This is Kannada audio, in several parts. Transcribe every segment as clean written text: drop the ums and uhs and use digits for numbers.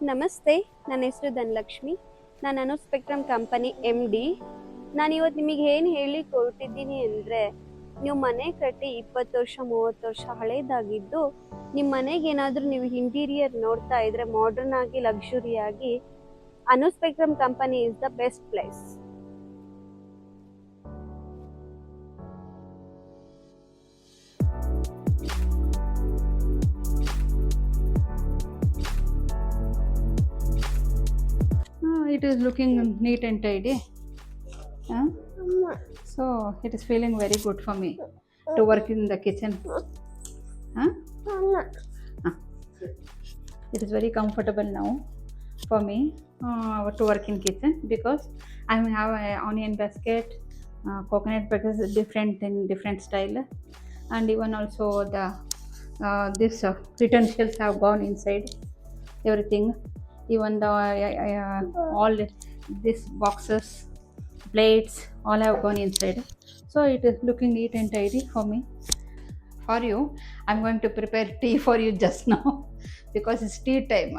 ನಮಸ್ತೆ, ನನ್ನ ಹೆಸರು ಧನಲಕ್ಷ್ಮಿ. ನಾನು ಅನುಸ್ಪೆಕ್ಟ್ರಮ್ ಕಂಪನಿ MD. ನಾನಿವತ್ತು ನಿಮಗೆ ಏನು ಹೇಳಲಿಕ್ಕೆ ಹೊರಟಿದ್ದೀನಿ ಅಂದರೆ, ನೀವು ಮನೆ ಕಟ್ಟಿ 20 ವರ್ಷ 30 ವರ್ಷ ಹಳೇದಾಗಿದ್ದು ನಿಮ್ಮ ಮನೆಗೆ ಏನಾದರೂ ನೀವು ಇಂಟೀರಿಯರ್ ನೋಡ್ತಾ ಇದ್ರೆ ಮಾಡರ್ನ್ ಆಗಿ ಲಕ್ಸುರಿ ಆಗಿ ಅನುಸ್ಪೆಕ್ಟ್ರಮ್ company is the best place. It is looking neat and tidy. Huh? So it is feeling very good for me to work in the kitchen. Huh? It is very comfortable now for me to work in kitchen because I have a onion basket, coconut basket is different in different style, and even also the this utensils have gone inside everything. Even the all these boxes, plates, all have gone inside. So it is looking neat and tidy for me. For you, I'm going to prepare tea for you just now because it's tea time.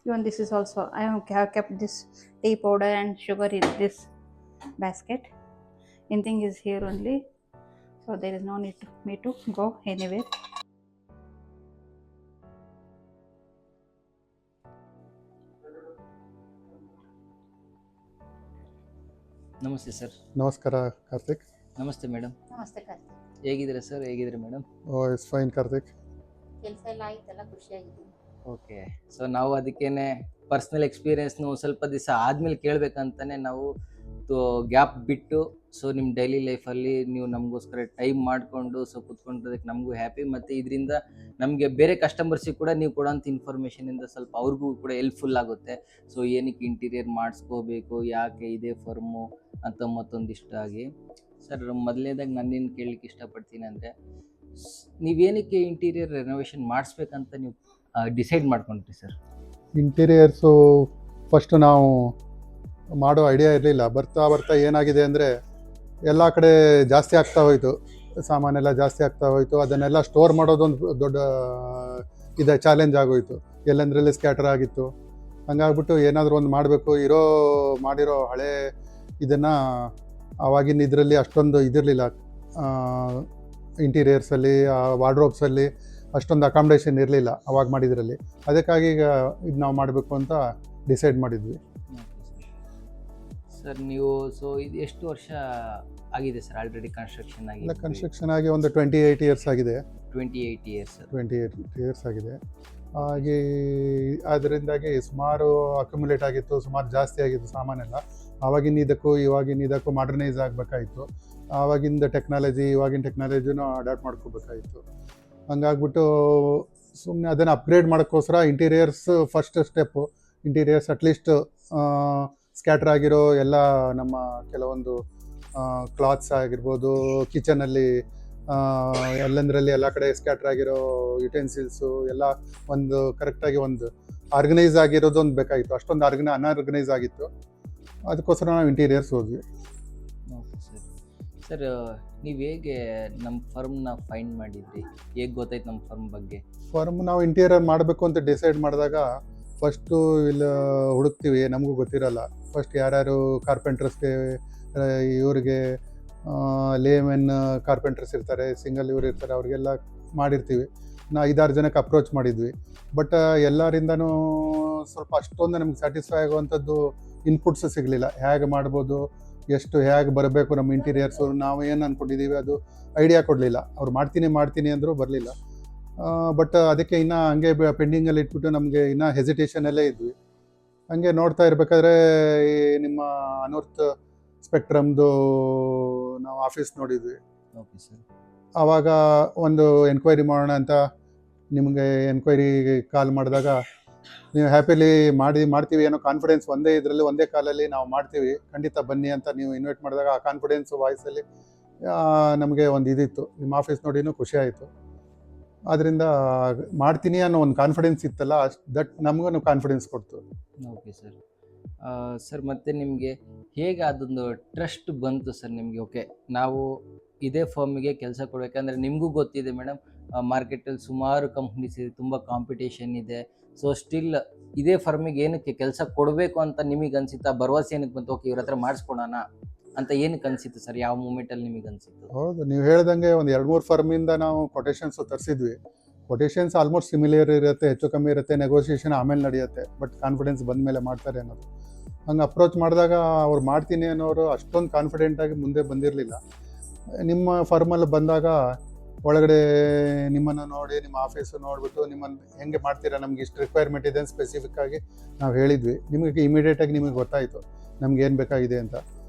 Even this is also, I have kept this tea powder and sugar in this basket. Anything is here only, so there is no need to me to go anywhere. ನಮಸ್ತೆ ಸರ್. ನಮಸ್ಕಾರ ಕಾರ್ತಿಕ್. ನಮಸ್ತೆ ಮೇಡಮ್. ನಮಸ್ತೆ ಕಾರ್ತಿಕ್. ಹೇಗಿದ್ದೀರಾ ಸರ್? ಹೇಗಿದ್ದೀರಿ ಮೇಡಮ್? It's fine Karthik. ಕೆಲಸ ಎಲ್ಲ ಆಯ್ತಲ್ಲ, ಖುಷಿಯಾಗಿದ್ದೀನಿ. ಓಕೆ. ಸೊ ನಾವು ಅದಕ್ಕೇನೆ ಪರ್ಸ್ನಲ್ ಎಕ್ಸ್ಪೀರಿಯೆನ್ಸ್ನು ಸ್ವಲ್ಪ ದಿವಸ ಆದಮೇಲೆ ಕೇಳಬೇಕಂತಾನೆ ನಾವು ಗ್ಯಾಪ್ ಬಿಟ್ಟು, ಸೊ ನಿಮ್ಮ ಡೈಲಿ ಲೈಫಲ್ಲಿ ನೀವು ನಮಗೋಸ್ಕರ ಟೈಮ್ ಮಾಡಿಕೊಂಡು ಸೊ ಕೂತ್ಕೊಂಡಿರೋದಕ್ಕೆ ನಮಗೂ ಹ್ಯಾಪಿ, ಮತ್ತು ಇದರಿಂದ ನಮಗೆ ಬೇರೆ ಕಸ್ಟಮರ್ಸಿಗೆ ಕೂಡ ನೀವು ಕೊಡೋಂಥ ಇನ್ಫಾರ್ಮೇಷನಿಂದ ಸ್ವಲ್ಪ ಅವ್ರಿಗೂ ಕೂಡ ಹೆಲ್ಪ್ಫುಲ್ ಆಗುತ್ತೆ. ಸೊ ಏನಕ್ಕೆ ಇಂಟೀರಿಯರ್ ಮಾಡಿಸ್ಕೋಬೇಕು, ಯಾಕೆ ಇದೇ ಫರ್ಮು ಅಂತ ಮತ್ತೊಂದಿಷ್ಟ ಆಗಿ. ಸರ್, ಮೊದಲನೇದಾಗಿ ನಾನೇನು ಕೇಳಲಿಕ್ಕೆ ಇಷ್ಟಪಡ್ತೀನಿ ಅಂದರೆ, ನೀವೇನಕ್ಕೆ ಇಂಟೀರಿಯರ್ ರೆನೋವೇಷನ್ ಮಾಡಿಸ್ಬೇಕಂತ ನೀವು ಡಿಸೈಡ್ ಮಾಡ್ಕೊಂಡ್ರಿ ಸರ್? ಇಂಟೀರಿಯರ್ಸು ಫಸ್ಟು ನಾವು ಮಾಡೋ ಐಡಿಯಾ ಇರಲಿಲ್ಲ. ಬರ್ತಾ ಬರ್ತಾ ಏನಾಗಿದೆ ಅಂದರೆ, ಎಲ್ಲ ಕಡೆ ಜಾಸ್ತಿ ಆಗ್ತಾ ಹೋಯಿತು, ಸಾಮಾನೆಲ್ಲ ಜಾಸ್ತಿ ಆಗ್ತಾ ಹೋಯಿತು. ಅದನ್ನೆಲ್ಲ ಸ್ಟೋರ್ ಮಾಡೋದೊಂದು ದೊಡ್ಡ ಚಾಲೆಂಜ್ ಆಗೋಯಿತು. ಎಲ್ಲಂದ್ರಲ್ಲಿ ಸ್ಕ್ಯಾಟರ್ ಆಗಿತ್ತು. ಹಂಗಾಗ್ಬಿಟ್ಟು ಏನಾದರೂ ಒಂದು ಮಾಡಬೇಕು. ಮಾಡಿರೋ ಹಳೆ ಇದನ್ನು ಆವಾಗಿನ ಇದರಲ್ಲಿ ಅಷ್ಟೊಂದು ಇದಿರಲಿಲ್ಲ. ಇಂಟೀರಿಯರ್ಸಲ್ಲಿ, ವಾರ್ಡ್ರೋಬ್ಸಲ್ಲಿ ಅಷ್ಟೊಂದು ಅಕಾಮಿಡೇಷನ್ ಇರಲಿಲ್ಲ ಅವಾಗ ಮಾಡಿದ್ರಲ್ಲಿ. ಅದಕ್ಕಾಗಿ ಈಗ ಇದು ನಾವು ಮಾಡಬೇಕು ಅಂತ ಡಿಸೈಡ್ ಮಾಡಿದ್ವಿ. ಸರ್, ನೀವು ಸೊ ಇದು ಎಷ್ಟು ವರ್ಷ ಆಗಿದೆ ಸರ್ ಆಲ್ರೆಡಿ ಕನ್ಸ್ಟ್ರಕ್ಷನ್ ಆಗಿ? ಕನ್ಸ್ಟ್ರಕ್ಷನ್ ಆಗಿ ಒಂದು 28 ಇಯರ್ಸ್ ಆಗಿದೆ. 28 ಇಯರ್ಸ್. 28 ಇಯರ್ಸ್ ಆಗಿದೆ. ಹಾಗೆ ಅದರಿಂದಾಗಿ ಸುಮಾರು ಅಕ್ಯುಮುಲೇಟ್ ಆಗಿತ್ತು, ಸುಮಾರು ಜಾಸ್ತಿ ಆಗಿತ್ತು ಸಾಮಾನೆಲ್ಲ. ಆವಾಗಿನ ಇವಾಗಿನ ಮಾಡರ್ನೈಸ್ ಆಗಬೇಕಾಯಿತು. ಆವಾಗಿಂದ ಟೆಕ್ನಾಲಜಿ ಇವಾಗಿನ ಟೆಕ್ನಾಲಜಿನೂ ಅಡಾಪ್ಟ್ ಮಾಡ್ಕೋಬೇಕಾಯಿತು. ಹಂಗಾಗ್ಬಿಟ್ಟು ಸುಮ್ಮನೆ ಅದನ್ನು ಅಪ್ಗ್ರೇಡ್ ಮಾಡೋಕ್ಕೋಸ್ಕರ interiors first step. Interiors at least ಸ್ಕ್ಯಾಟ್ರ್ ಆಗಿರೋ ಎಲ್ಲ ನಮ್ಮ ಕೆಲವೊಂದು ಕ್ಲಾತ್ಸ್ ಆಗಿರ್ಬೋದು, ಕಿಚನಲ್ಲಿ ಎಲ್ಲಂದ್ರಲ್ಲಿ ಎಲ್ಲ ಕಡೆ ಸ್ಕ್ಯಾಟ್ರ್ ಆಗಿರೋ ಯುಟೆನ್ಸಿಲ್ಸು ಎಲ್ಲ ಒಂದು ಕರೆಕ್ಟಾಗಿ ಒಂದು ಆರ್ಗನೈಸ್ ಆಗಿರೋದೊಂದು ಬೇಕಾಗಿತ್ತು. ಅಷ್ಟೊಂದು ಅನ್ಆರ್ಗನೈಸ್ ಆಗಿತ್ತು. ಅದಕ್ಕೋಸ್ಕರ ನಾವು ಇಂಟೀರಿಯರ್ಸ್ ಹೋದ್ವಿ. Okay sir. ಸರ್, ನೀವು ಹೇಗೆ ನಮ್ಮ ಫರ್ಮ್ನ ಫೈಂಡ್ ಮಾಡಿದ್ರಿ? ಹೇಗೆ ಗೊತ್ತಾಯ್ತು ನಮ್ಮ ಫರ್ಮ್ ಬಗ್ಗೆ? ಫರ್ಮ್ ನಾವು ಇಂಟೀರಿಯರ್ ಮಾಡಬೇಕು ಅಂತ ಡಿಸೈಡ್ ಮಾಡಿದಾಗ ಫಸ್ಟು ಇಲ್ಲಿ ಹುಡುಕ್ತೀವಿ, ನಮಗೂ ಗೊತ್ತಿರಲ್ಲ. ಫಸ್ಟ್ ಯಾರ್ಯಾರು ಕಾರ್ಪೆಂಟರ್ಸ್ಗೆ, ಇವ್ರಿಗೆ ಲೇಮೆನ್ ಕಾರ್ಪೆಂಟರ್ಸ್ ಇರ್ತಾರೆ, ಸಿಂಗಲ್ ಇವ್ರು ಇರ್ತಾರೆ, ಅವ್ರಿಗೆಲ್ಲ ಮಾಡಿರ್ತೀವಿ. 5-6 ಜನಕ್ಕೆ ಅಪ್ರೋಚ್ ಮಾಡಿದ್ವಿ. ಬಟ್ ಎಲ್ಲರಿಂದನೂ ಸ್ವಲ್ಪ ಅಷ್ಟೊಂದು ನಮ್ಗೆ ಸ್ಯಾಟಿಸ್ಫೈ ಆಗುವಂಥದ್ದು ಇನ್ಪುಟ್ಸ್ ಸಿಗಲಿಲ್ಲ. ಹೇಗೆ ಮಾಡ್ಬೋದು, ಹೇಗೆ ಬರಬೇಕು ನಮ್ಮ ಇಂಟೀರಿಯರ್ಸು, ನಾವು ಏನು ಅಂದ್ಕೊಂಡಿದ್ದೀವಿ ಅದು ಐಡಿಯಾ ಕೊಡಲಿಲ್ಲ. ಅವ್ರು ಮಾಡ್ತೀನಿ ಅಂದರೂ ಬರಲಿಲ್ಲ. ಬಟ್ ಅದಕ್ಕೆ ಇನ್ನೂ ಹಂಗೆ ಪೆಂಡಿಂಗಲ್ಲಿ ಇಟ್ಬಿಟ್ಟು ನಮಗೆ ಇನ್ನೂ ಹೆಸಿಟೇಷನಲ್ಲೇ ಇದ್ವಿ. ಹಂಗೆ ನೋಡ್ತಾ ಇರಬೇಕಾದ್ರೆ ನಿಮ್ಮ ಅನುರ್ತ್ ಸ್ಪೆಕ್ಟ್ರಮ್ದು ನಾವು ಆಫೀಸ್ ನೋಡಿದ್ವಿ. Okay sir. ಆವಾಗ ಒಂದು ಎನ್ಕ್ವೈರಿ ಮಾಡೋಣ ಅಂತ ನಿಮಗೆ ಎನ್ಕ್ವೈರಿಗೆ ಕಾಲ್ ಮಾಡಿದಾಗ, ನೀವು ಹ್ಯಾಪಿಲಿ ಮಾಡ್ತೀವಿ ಅನ್ನೋ ಕಾನ್ಫಿಡೆನ್ಸ್ ಒಂದೇ ಕಾಲಲ್ಲಿ ನಾವು ಮಾಡ್ತೀವಿ, ಖಂಡಿತ ಬನ್ನಿ ಅಂತ ನೀವು ಇನ್ವೈಟ್ ಮಾಡಿದಾಗ ಆ ಕಾನ್ಫಿಡೆನ್ಸ್ ವಾಯ್ಸಲ್ಲಿ ನಮಗೆ ಒಂದು ಇದಿತ್ತು. ನಿಮ್ಮ ಆಫೀಸ್ ನೋಡಿನೂ ಖುಷಿ ಆಯಿತು. ಆದ್ದರಿಂದ ಮಾಡ್ತೀನಿ ಅನ್ನೋ ಒಂದು ಕಾನ್ಫಿಡೆನ್ಸ್ ಇತ್ತಲ್ಲ, ದಟ್ ನಮಗೂ ಕಾನ್ಫಿಡೆನ್ಸ್ ಕೊಡ್ತು. Okay sir. ಸರ್, ಮತ್ತು ನಿಮಗೆ ಹೇಗೆ ಅದೊಂದು ಟ್ರಸ್ಟ್ ಬಂತು ಸರ್ ನಿಮಗೆ? ಓಕೆ, ನಾವು ಇದೇ ಫರ್ಮಿಗೆ ಕೆಲಸ ಕೊಡಬೇಕಂದ್ರೆ ನಿಮಗೂ ಗೊತ್ತಿದೆ ಮೇಡಮ್, ಮಾರ್ಕೆಟಲ್ಲಿ ಸುಮಾರು ಕಂಪ್ನೀಸ್ ಇದೆ, ತುಂಬ ಕಾಂಪಿಟೇಷನ್ ಇದೆ. ಸೊ ಸ್ಟಿಲ್ ಇದೇ ಫರ್ಮಿಗೆ ಏನಕ್ಕೆ ಕೆಲಸ ಕೊಡಬೇಕು ಅಂತ ನಿಮಗೆ ಅನ್ಸಿತ್ತಾ? ಭರವಸೆ ಏನಕ್ಕೆ ಬಂತು, ಓಕೆ ಇವ್ರ ಹತ್ರ ಮಾಡಿಸ್ಕೊಳೋಣ ಅಂತ ಏನಕ್ಕೆ ಅನ್ಸಿತ್ತು ಸರ್? ಯಾವ ಮೂಮೆಂಟಲ್ಲಿ ನಿಮಗೆ ಅನ್ಸಿತ್ತು? ಹೌದು, ನೀವು ಹೇಳ್ದಂಗೆ ಒಂದು 2-3 ಫರ್ಮಿಂದ ನಾವು ಕೊಟೇಶನ್ಸ್ ತರಿಸಿದ್ವಿ. ಕೊಟೇಶನ್ಸ್ ಆಲ್ಮೋಸ್ಟ್ ಸಿಮಿಲರ್ ಇರುತ್ತೆ, ಹೆಚ್ಚು ಕಮ್ಮಿ ಇರುತ್ತೆ, ನೆಗೋಷಿಯೇಷನ್ ಆಮೇಲೆ ನಡೆಯುತ್ತೆ. ಬಟ್ ಕಾನ್ಫಿಡೆನ್ಸ್ ಬಂದ ಮೇಲೆ ಮಾಡ್ತಾರೆ ಅನ್ನೋದು. ಹಂಗೆ ಅಪ್ರೋಚ್ ಮಾಡಿದಾಗ ಅವ್ರು ಮಾಡ್ತೀನಿ ಅನ್ನೋರು ಅಷ್ಟೊಂದು ಕಾನ್ಫಿಡೆಂಟಾಗಿ ಮುಂದೆ ಬಂದಿರಲಿಲ್ಲ. ನಿಮ್ಮ ಫರ್ಮಲ್ಲಿ ಬಂದಾಗ ಒಳಗಡೆ ನಿಮ್ಮನ್ನು ನೋಡಿ, ನಿಮ್ಮ ಆಫೀಸು ನೋಡಿಬಿಟ್ಟು ನಿಮ್ಮನ್ನು ಹೆಂಗೆ ಮಾಡ್ತೀರಾ, ನಮ್ಗೆ ಇಷ್ಟು ರಿಕ್ವೈರ್ಮೆಂಟ್ ಇದೆ ಅಂತ ಸ್ಪೆಸಿಫಿಕ್ ಆಗಿ ನಾವು ಹೇಳಿದ್ವಿ. ನಿಮಗೆ ಇಮಿಡಿಯೇಟಾಗಿ ನಿಮಗೆ ಗೊತ್ತಾಯಿತು ನಮ್ಗೆ ಏನು ಬೇಕಾಗಿದೆ ಅಂತ.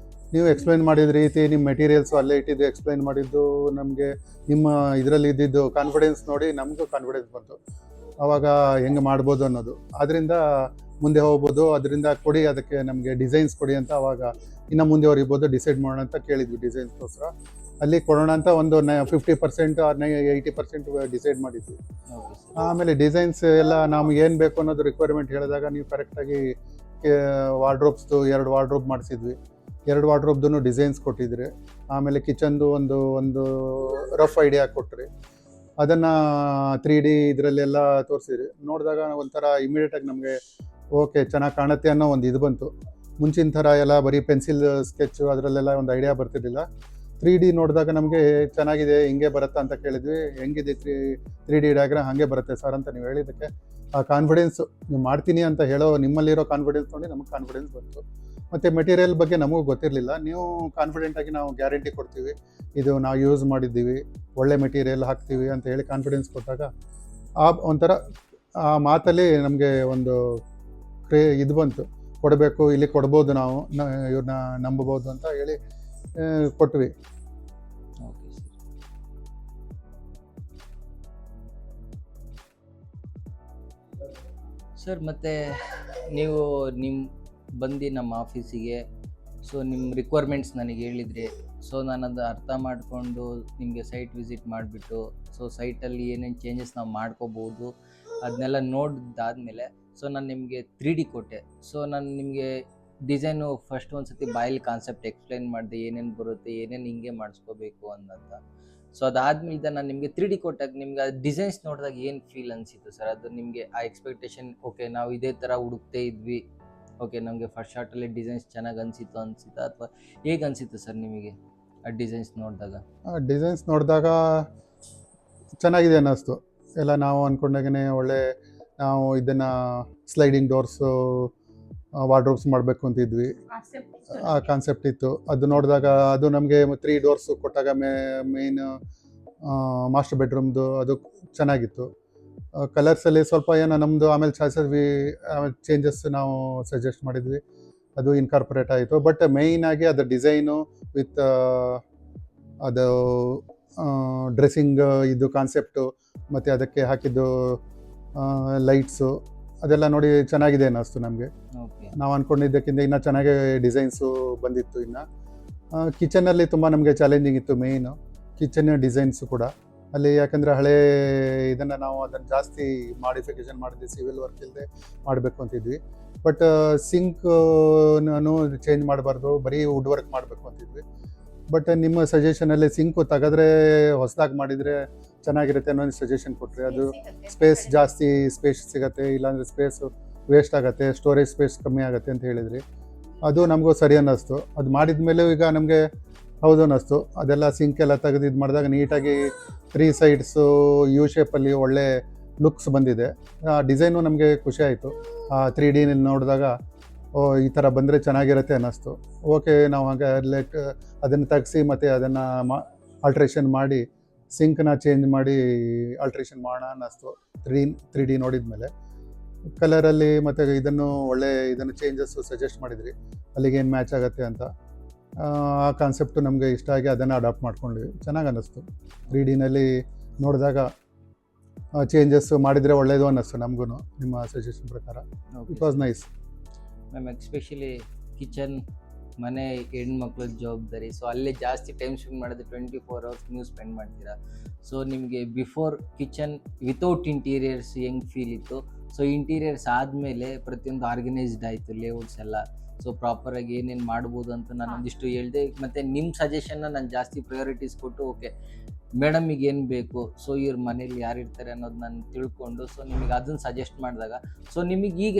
ನೀವು ಎಕ್ಸ್ಪ್ಲೈನ್ ಮಾಡಿದ ರೀತಿ, ನಿಮ್ಮ ಮೆಟೀರಿಯಲ್ಸು ಅಲ್ಲೇ ಇಟ್ಟಿದ್ದು ಎಕ್ಸ್ಪ್ಲೈನ್ ಮಾಡಿದ್ದು, ನಮಗೆ ನಿಮ್ಮ ಇದರಲ್ಲಿ ಇದ್ದಿದ್ದು ಕಾನ್ಫಿಡೆನ್ಸ್ ನೋಡಿ ನಮಗೂ ಕಾನ್ಫಿಡೆನ್ಸ್ ಬಂತು. ಆವಾಗ ಹೆಂಗೆ ಮಾಡ್ಬೋದು ಅನ್ನೋದು, ಅದರಿಂದ ಮುಂದೆ ಹೋಗ್ಬೋದು. ಅದರಿಂದ ಕೊಡಿ, ಅದಕ್ಕೆ ನಮಗೆ ಡಿಸೈನ್ಸ್ ಕೊಡಿ ಅಂತ ಆವಾಗ ಇನ್ನು ಮುಂದೆ ಹೊರಿಬೋದು ಡಿಸೈಡ್ ಮಾಡೋಣ ಅಂತ ಕೇಳಿದ್ವಿ. ಡಿಸೈನ್ಸ್ಗೋಸ್ಕರ ಅಲ್ಲಿ ಕೊಡೋಣ ಅಂತ ಒಂದು 50% 80% ಡಿಸೈಡ್ ಮಾಡಿದ್ವಿ. ಆಮೇಲೆ ಡಿಸೈನ್ಸ್ ಎಲ್ಲ ನಮ್ಗೆ ಏನು ಬೇಕು ಅನ್ನೋದು ರಿಕ್ವೈರ್ಮೆಂಟ್ ಹೇಳಿದಾಗ ನೀವು ಕರೆಕ್ಟಾಗಿ ವಾರ್ಡ್ರೋಬ್ಸ್ದು 2 ವಾರ್ಡ್ರೋಬ್ ಮಾಡಿಸಿದ್ವಿ. 2 ವಾರ್ಡ್ರೋಬ್ದು ಡಿಸೈನ್ಸ್ ಕೊಟ್ಟಿದ್ರಿ. ಆಮೇಲೆ ಕಿಚನ್ದು ಒಂದು ರಫ್ ಐಡಿಯಾ ಕೊಟ್ರಿ. ಅದನ್ನು 3D ಇದರಲ್ಲೆಲ್ಲ ತೋರಿಸಿದ್ರಿ. ನೋಡಿದಾಗ ಒಂಥರ ಇಮಿಡಿಯೇಟಾಗಿ ನಮಗೆ ಓಕೆ ಚೆನ್ನಾಗಿ ಕಾಣುತ್ತೆ ಅನ್ನೋ ಒಂದು ಇದು ಬಂತು. ಮುಂಚಿನ ಥರ ಎಲ್ಲ ಬರೀ ಪೆನ್ಸಿಲ್ ಸ್ಕೆಚ್ಚು ಅದರಲ್ಲೆಲ್ಲ ಒಂದು ಐಡಿಯಾ ಬರ್ತಿರಲಿಲ್ಲ. 3D ನೋಡಿದಾಗ ನಮಗೆ ಚೆನ್ನಾಗಿದೆ, ಹಿಂಗೆ ಬರುತ್ತಾ ಅಂತ ಕೇಳಿದ್ವಿ. ಹೆಂಗಿದೆ 3D ಡಯಾಗ್ರಾಮ್? ಹಾಗೆ ಬರುತ್ತೆ ಸರ್ ಅಂತ ನೀವು ಹೇಳಿದ್ದಕ್ಕೆ ಆ ಕಾನ್ಫಿಡೆನ್ಸು, ನೀವು ಮಾಡ್ತೀನಿ ಅಂತ ಹೇಳೋ ನಿಮ್ಮಲ್ಲಿರೋ ಕಾನ್ಫಿಡೆನ್ಸ್ ನೋಡಿ ನಮಗೆ ಕಾನ್ಫಿಡೆನ್ಸ್ ಬಂತು. ಮತ್ತು ಮೆಟೀರಿಯಲ್ ಬಗ್ಗೆ ನಮಗೂ ಗೊತ್ತಿರಲಿಲ್ಲ. ನೀವು ಕಾನ್ಫಿಡೆಂಟಾಗಿ ನಾವು ಗ್ಯಾರಂಟಿ ಕೊಡ್ತೀವಿ, ಇದು ನಾವು ಯೂಸ್ ಮಾಡಿದ್ದೀವಿ, ಒಳ್ಳೆ ಮೆಟೀರಿಯಲ್ ಹಾಕ್ತೀವಿ ಅಂತ ಹೇಳಿ ಕಾನ್ಫಿಡೆನ್ಸ್ ಕೊಟ್ಟಾಗ ಒಂಥರ ಆ ಮಾತಲ್ಲಿ ನಮಗೆ ಒಂದು ಇದು ಬಂತು, ಕೊಡಬೇಕು, ಇಲ್ಲಿ ಕೊಡ್ಬೋದು, ನಾವು ಇವ್ರನ್ನ ನಂಬಬಹುದು ಅಂತ ಹೇಳಿ ಕೊಟ್ವಿ. Okay sir. ಮತ್ತು ನೀವು ಬಂದು ನಮ್ಮ ಆಫೀಸಿಗೆ, ಸೊ ನಿಮ್ಮ ರಿಕ್ವೈರ್ಮೆಂಟ್ಸ್ ನನಗೆ ಹೇಳಿದ್ರಿ. ಸೊ ನಾನು ಅದು ಅರ್ಥ ಮಾಡಿಕೊಂಡು ನಿಮಗೆ ಸೈಟ್ ವಿಸಿಟ್ ಮಾಡಿಬಿಟ್ಟು, ಸೊ ಸೈಟಲ್ಲಿ ಏನೇನು ಚೇಂಜಸ್ ನಾವು ಮಾಡ್ಕೋಬೋದು ಅದನ್ನೆಲ್ಲ ನೋಡಿದಾದ್ಮೇಲೆ ಸೊ ನಾನು ನಿಮಗೆ 3D ಕೊಟ್ಟೆ. ಸೊ ನಾನು ನಿಮಗೆ ಡಿಸೈನು ಫಸ್ಟ್ ಒಂದು ಸತಿ ಬಾಯಲ್ಲಿ ಕಾನ್ಸೆಪ್ಟ್ ಎಕ್ಸ್ಪ್ಲೈನ್ ಮಾಡಿದೆ, ಏನೇನು ಬರುತ್ತೆ, ಏನೇನು ಹಿಂಗೆ ಮಾಡಿಸ್ಕೋಬೇಕು ಅನ್ನೋಂಥ. ಸೊ ಅದಾದ್ಮೇಲೆ ನಾನು ನಿಮಗೆ 3D ಕೊಟ್ಟಾಗ ನಿಮ್ಗೆ ಆ ಡಿಸೈನ್ಸ್ ನೋಡಿದಾಗ ಏನು ಫೀಲ್ ಅನಿಸಿತ್ತು ಸರ್? ಅದು ನಿಮಗೆ ಆ ಎಕ್ಸ್ಪೆಕ್ಟೇಷನ್, ಓಕೆ ನಾವು ಇದೇ ಥರ ಹುಡುಕ್ತೇ ಇದ್ವಿ, ಓಕೆ ನಮಗೆ ಫಸ್ಟ್ ಶಾರ್ಟಲ್ಲಿ ಡಿಸೈನ್ಸ್ ಚೆನ್ನಾಗಿ ಅನಿಸಿತ್ತಾ ಅಥವಾ ಹೇಗೆ ಅನಿಸಿತ್ತು ಸರ್ ನಿಮಗೆ ಆ ಡಿಸೈನ್ಸ್ ನೋಡಿದಾಗ? ಡಿಸೈನ್ಸ್ ನೋಡಿದಾಗ ಚೆನ್ನಾಗಿದೆ ಅನ್ನಿಸ್ತು. ಎಲ್ಲ ನಾವು ಅಂದ್ಕೊಂಡಾಗೇ ಒಳ್ಳೆ, ನಾವು ಇದನ್ನು ಸ್ಲೈಡಿಂಗ್ ಡೋರ್ಸು ವಾರ್ಡ್ರೋಬ್ಸ್ ಮಾಡಬೇಕು ಅಂತಿದ್ವಿ. ಆ ಕಾನ್ಸೆಪ್ಟ್ ಇತ್ತು. ಅದು ನೋಡಿದಾಗ ಅದು ನಮಗೆ 3 ಡೋರ್ಸು ಕೊಟ್ಟಾಗ ಮೇನ್ ಮಾಸ್ಟರ್ ಬೆಡ್ರೂಮ್ದು ಅದು ಚೆನ್ನಾಗಿತ್ತು. ಕಲರ್ಸಲ್ಲಿ ಸ್ವಲ್ಪ ಏನೋ ನಮ್ಮದು ಆಮೇಲೆ ಆಮೇಲೆ ಚೇಂಜಸ್ ನಾವು ಸಜೆಸ್ಟ್ ಮಾಡಿದ್ವಿ, ಅದು ಇನ್ಕಾರ್ಪೊರೇಟ್ ಆಯಿತು. ಬಟ್ ಮೇಯ್ನಾಗಿ ಅದು ಡಿಸೈನು ವಿತ್ ಅದು ಡ್ರೆಸ್ಸಿಂಗ್ ಇದು ಕಾನ್ಸೆಪ್ಟು ಮತ್ತು ಅದಕ್ಕೆ ಹಾಕಿದ್ದು ಲೈಟ್ಸು ಅದೆಲ್ಲ ನೋಡಿ ಚೆನ್ನಾಗಿದೆ ಅನ್ನಿಸ್ತು ನಮಗೆ. ನಾವು ಅಂದ್ಕೊಂಡಿದ್ದಕ್ಕಿಂತ ಇನ್ನೂ ಚೆನ್ನಾಗೇ ಡಿಸೈನ್ಸು ಬಂದಿತ್ತು. ಇನ್ನು ಕಿಚನಲ್ಲಿ ತುಂಬ ನಮಗೆ ಚಾಲೆಂಜಿಂಗ್ ಇತ್ತು, ಮೇಯ್ನು ಕಿಚನ್ ಡಿಸೈನ್ಸು ಕೂಡ ಅಲ್ಲಿ. ಯಾಕಂದರೆ ಹಳೇ ಇದನ್ನು ನಾವು ಅದನ್ನು ಜಾಸ್ತಿ ಮಾಡಿಫಿಕೇಷನ್ ಮಾಡಿದ್ವಿ, ಸಿವಿಲ್ ವರ್ಕ್ ಇಲ್ಲದೆ ಮಾಡಬೇಕು ಅಂತಿದ್ವಿ. ಬಟ್ ಸಿಂಕ್ನು ಚೇಂಜ್ ಮಾಡಬಾರ್ದು, ಬರೀ ವುಡ್ ವರ್ಕ್ ಮಾಡಬೇಕು ಅಂತಿದ್ವಿ. ಬಟ್ ನಿಮ್ಮ ಸಜೆಷನಲ್ಲಿ ಸಿಂಕು ತೆಗೆದ್ರೆ ಹೊಸದಾಗಿ ಮಾಡಿದರೆ ಚೆನ್ನಾಗಿರುತ್ತೆ ಅನ್ನೋ ಸಜೆಷನ್ ಕೊಟ್ಟರೆ, ಅದು ಸ್ಪೇಸ್ ಜಾಸ್ತಿ ಸ್ಪೇಸ್ ಸಿಗುತ್ತೆ, ಇಲ್ಲಾಂದರೆ ಸ್ಪೇಸು ವೇಸ್ಟ್ ಆಗುತ್ತೆ, ಸ್ಟೋರೇಜ್ ಸ್ಪೇಸ್ ಕಮ್ಮಿ ಆಗುತ್ತೆ ಅಂತ ಹೇಳಿದ್ರಿ. ಅದು ನಮಗೂ ಸರಿ ಅನ್ನಿಸ್ತು. ಅದು ಮಾಡಿದ ಮೇಲೂ ಈಗ ನಮಗೆ ಹೌದು ಅನ್ನಿಸ್ತು. ಅದೆಲ್ಲ ಸಿಂಕ್ ಎಲ್ಲ ತೆಗೆದು ಇದು ಮಾಡಿದಾಗ ನೀಟಾಗಿ 3 ಸೈಡ್ಸು ಯು ಶೇಪಲ್ಲಿ ಒಳ್ಳೆ ಲುಕ್ಸ್ ಬಂದಿದೆ. ಆ ಡಿಸೈನು ನಮಗೆ ಖುಷಿ ಆಯಿತು. 3D ನೋಡಿದಾಗ ಓ ಈ ಥರ ಬಂದರೆ ಚೆನ್ನಾಗಿರುತ್ತೆ ಅನ್ನಿಸ್ತು. ಓಕೆ, ನಾವು ಹಾಗೆ ಅದನ್ನು ತೆಗೆಸಿ ಮತ್ತು ಅದನ್ನು ಆಲ್ಟ್ರೇಷನ್ ಮಾಡಿ ಸಿಂಕ್ನ ಚೇಂಜ್ ಮಾಡಿ ಆಲ್ಟ್ರೇಷನ್ ಮಾಡೋಣ ಅನ್ನಿಸ್ತು 3D ನೋಡಿದ ಮೇಲೆ. ಕಲರಲ್ಲಿ ಮತ್ತು ಇದನ್ನು ಚೇಂಜಸ್ಸು ಸಜೆಸ್ಟ್ ಮಾಡಿದ್ರಿ, ಅಲ್ಲಿಗೇನು ಮ್ಯಾಚ್ ಆಗುತ್ತೆ ಅಂತ. ಆ ಕಾನ್ಸೆಪ್ಟು ನಮಗೆ ಇಷ್ಟ ಆಗಿ ಅದನ್ನು ಅಡಾಪ್ಟ್ ಮಾಡ್ಕೊಂಡ್ವಿ. ಚೆನ್ನಾಗಿ ಅನ್ನಿಸ್ತು. 3Dನಲ್ಲಿ ನೋಡಿದಾಗ ಚೇಂಜಸ್ ಮಾಡಿದರೆ ಒಳ್ಳೆಯದು ಅನ್ನಿಸ್ತು ನಮಗೂ, ನಿಮ್ಮ ಸಜೆಷನ್ ಪ್ರಕಾರ. It was nice ma'am. Especially kitchen, ಮನೆ, ಹೆಣ್ಮಕ್ಳ ಜವಾಬ್ದಾರಿ, ಸೊ ಅಲ್ಲೇ ಜಾಸ್ತಿ ಟೈಮ್ ಸ್ಪೆಂಡ್ ಮಾಡಿದ್ರೆ 24 hours ನೀವು ಸ್ಪೆಂಡ್ ಮಾಡ್ತೀರಾ. ಸೊ ನಿಮಗೆ ಬಿಫೋರ್ ಕಿಚನ್ ವಿತೌಟ್ ಇಂಟೀರಿಯರ್ಸ್ ಹೆಂಗೆ ಫೀಲ್ ಇತ್ತು, ಸೊ ಇಂಟೀರಿಯರ್ಸ್ ಆದಮೇಲೆ ಪ್ರತಿಯೊಂದು ಆರ್ಗನೈಸ್ಡ್ ಆಯಿತು, ಲೇಔಟ್ಸ್ ಎಲ್ಲ. ಸೊ ಪ್ರಾಪರಾಗಿ ಏನೇನು ಮಾಡ್ಬೋದು ಅಂತ ನಾನು ಒಂದಿಷ್ಟು ಹೇಳಿದೆ. ಮತ್ತು ನಿಮ್ಮ ಸಜೆಷನ್ನ ನಾನು ಜಾಸ್ತಿ ಪ್ರಯಾರಿಟೀಸ್ ಕೊಟ್ಟು, ಓಕೆ ಮೇಡಮಿಗೆ ಏನು ಬೇಕು, ಸೊ ಇವ್ರ ಮನೇಲಿ ಯಾರು ಇರ್ತಾರೆ ಅನ್ನೋದು ನಾನು ತಿಳ್ಕೊಂಡು, ಸೊ ನಿಮಗೆ ಅದನ್ನು ಸಜೆಸ್ಟ್ ಮಾಡಿದಾಗ, ಸೊ ನಿಮಗೆ ಈಗ